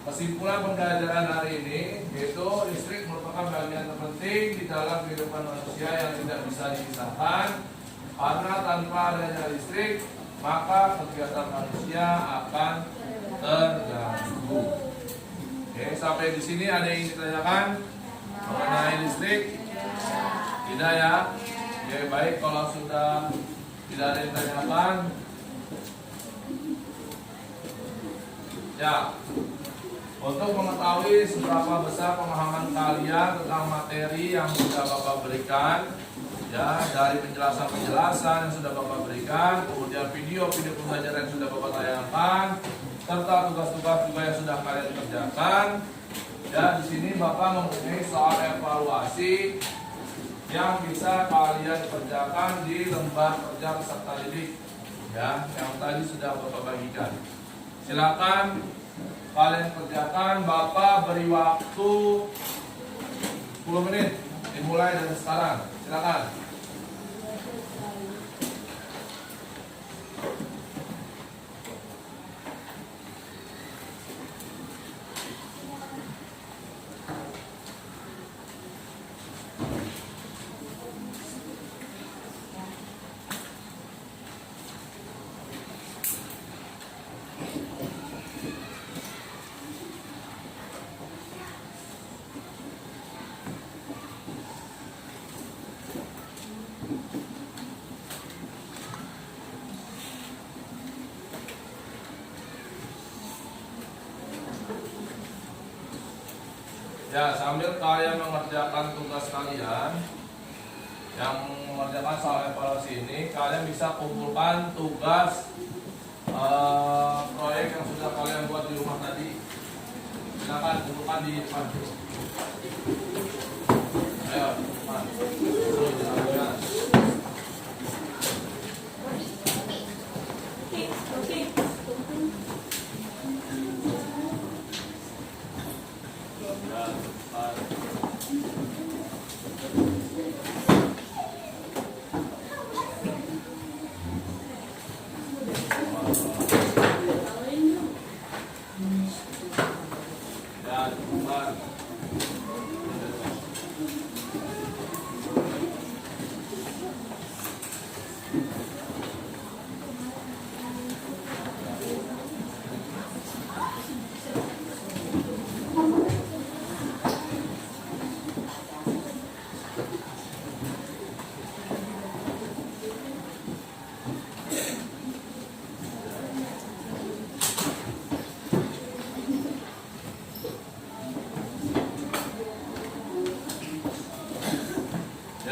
Speaker 1: Kesimpulan pembelajaran hari ini yaitu listrik merupakan bagian terpenting di dalam kehidupan manusia yang tidak bisa dipisahkan, karena tanpa adanya listrik maka kegiatan manusia akan terganggu. Oke, sampai di sini ada yang ditanyakan mengenai listrik? Tidak ya? Oke, baik, kalau sudah tidak ada yang ditanyakan, ya, untuk mengetahui seberapa besar pemahaman kalian tentang materi yang sudah Bapak berikan, ya, dari penjelasan yang sudah Bapak berikan, kemudian video pembelajaran yang sudah Bapak tayangkan, serta tugas-tugas juga yang sudah kalian kerjakan. Ya, di sini Bapak mempunyai soal evaluasi yang bisa kalian kerjakan di lembar kerja peserta didik, ya, yang tadi sudah Bapak bagikan. Silakan kalian kerjakan. Bapak beri waktu 10 menit dimulai dari sekarang. Silakan. Ya, sambil kalian mengerjakan tugas kalian yang mengerjakan soal evaluasi ini, kalian bisa kumpulkan tugas proyek yang sudah kalian buat di rumah tadi. Silakan kumpulkan di depan. Ayo, depan.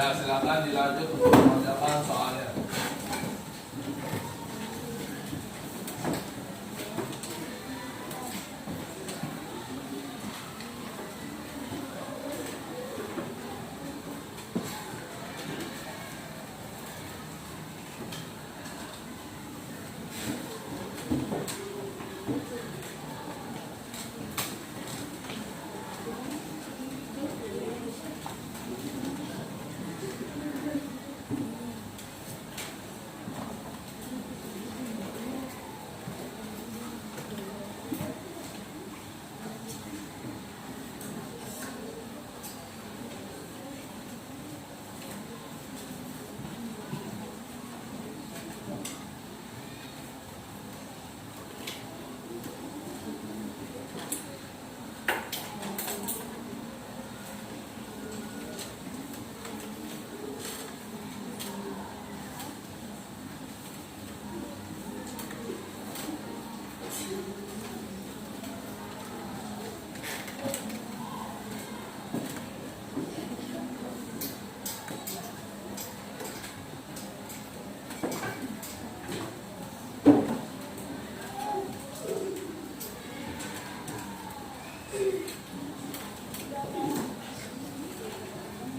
Speaker 1: Ya, silakan dilanjut untuk mengerjakan soalnya.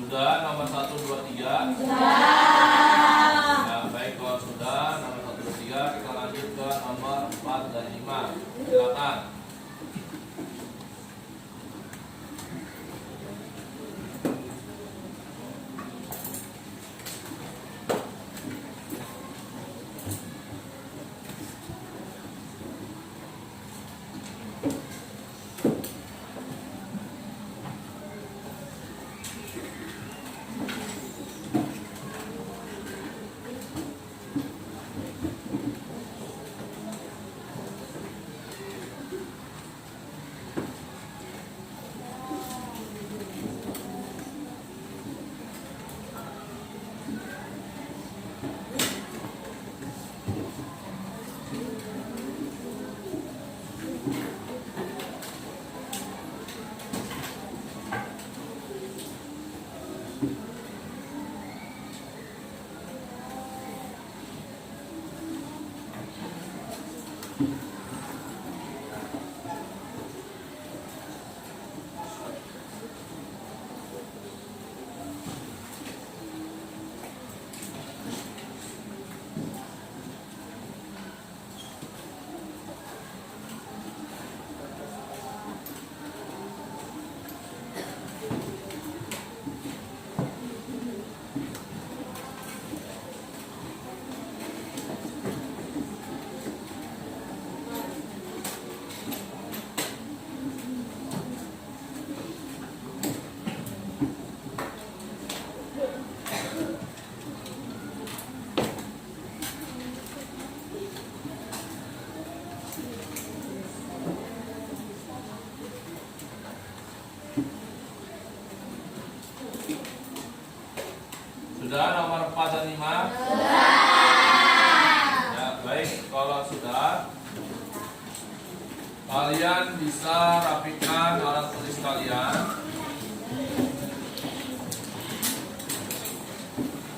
Speaker 1: Sudah nomor 1, 2, 3. Ya, baik, kalau sudah nomor 1, 2, 3, kita lanjut ke nomor 4 dan 5. Silakan. Sudah nomor 4 dan 5? Ya, baik, kalau sudah, kalian bisa rapikan alat tulis kalian.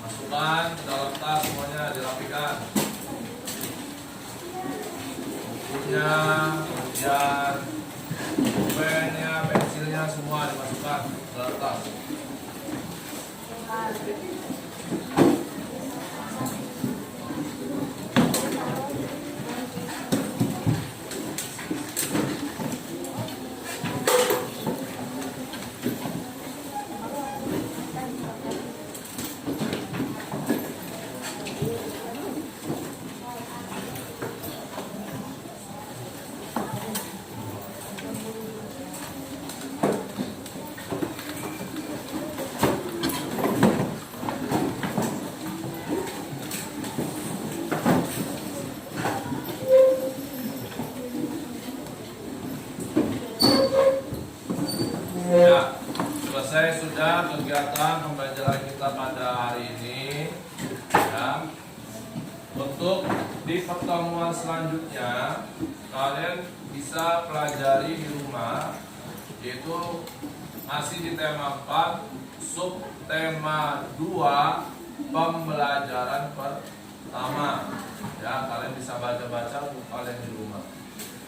Speaker 1: Masukkan ke dalam tas, semuanya dirapikan. Bukunya, kemudian pennya, pensilnya, semua dimasukkan ke dalam tas. Ya, selesai sudah kegiatan pembelajaran kita pada hari ini. Ya, untuk di pertemuan selanjutnya kalian bisa pelajari di rumah, yaitu masih di tema 4 subtema 2 pembelajaran pertama. Ya, kalian bisa baca-baca buku kalian di rumah.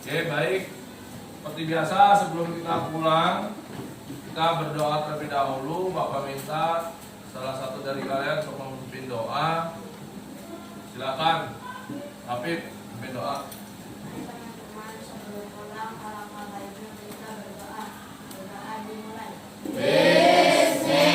Speaker 1: Oke, baik. Seperti biasa sebelum kita pulang, kita berdoa terlebih dahulu. Bapak minta salah satu dari kalian untuk memimpin doa. Silakan, Habib, memimpin doa.
Speaker 2: Teman-teman, sebelum pulang, alangkah baiknya kita berdoa. Berdoa dimulai. Memberi salam.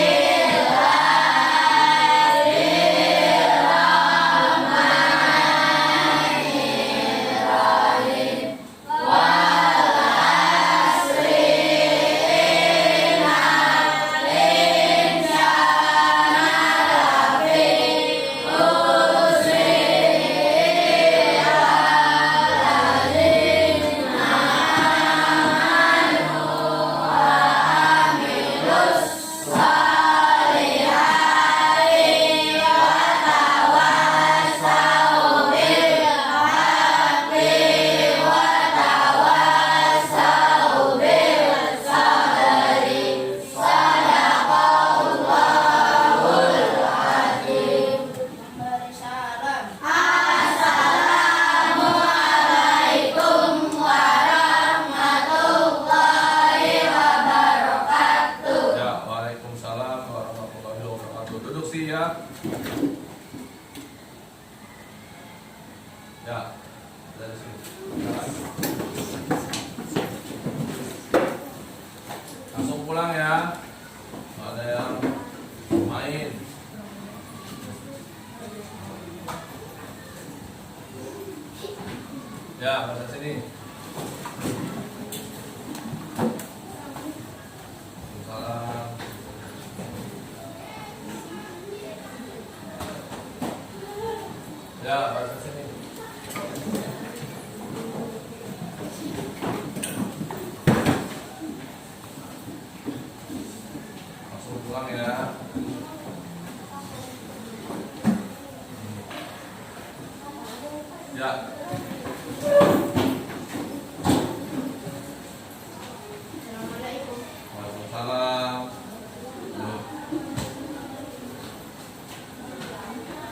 Speaker 1: Ya, waalaikumsalam warahmatullahi wabarakatuh. Duduk sih ya. Ya, dari sini. Langsung pulang ya. Ada yang main. Ya, pada sini. Salam. Ya, pada sini. Langsung pulang ya. Ya.
Speaker 2: Assalamualaikum.
Speaker 1: Waalaikumsalam.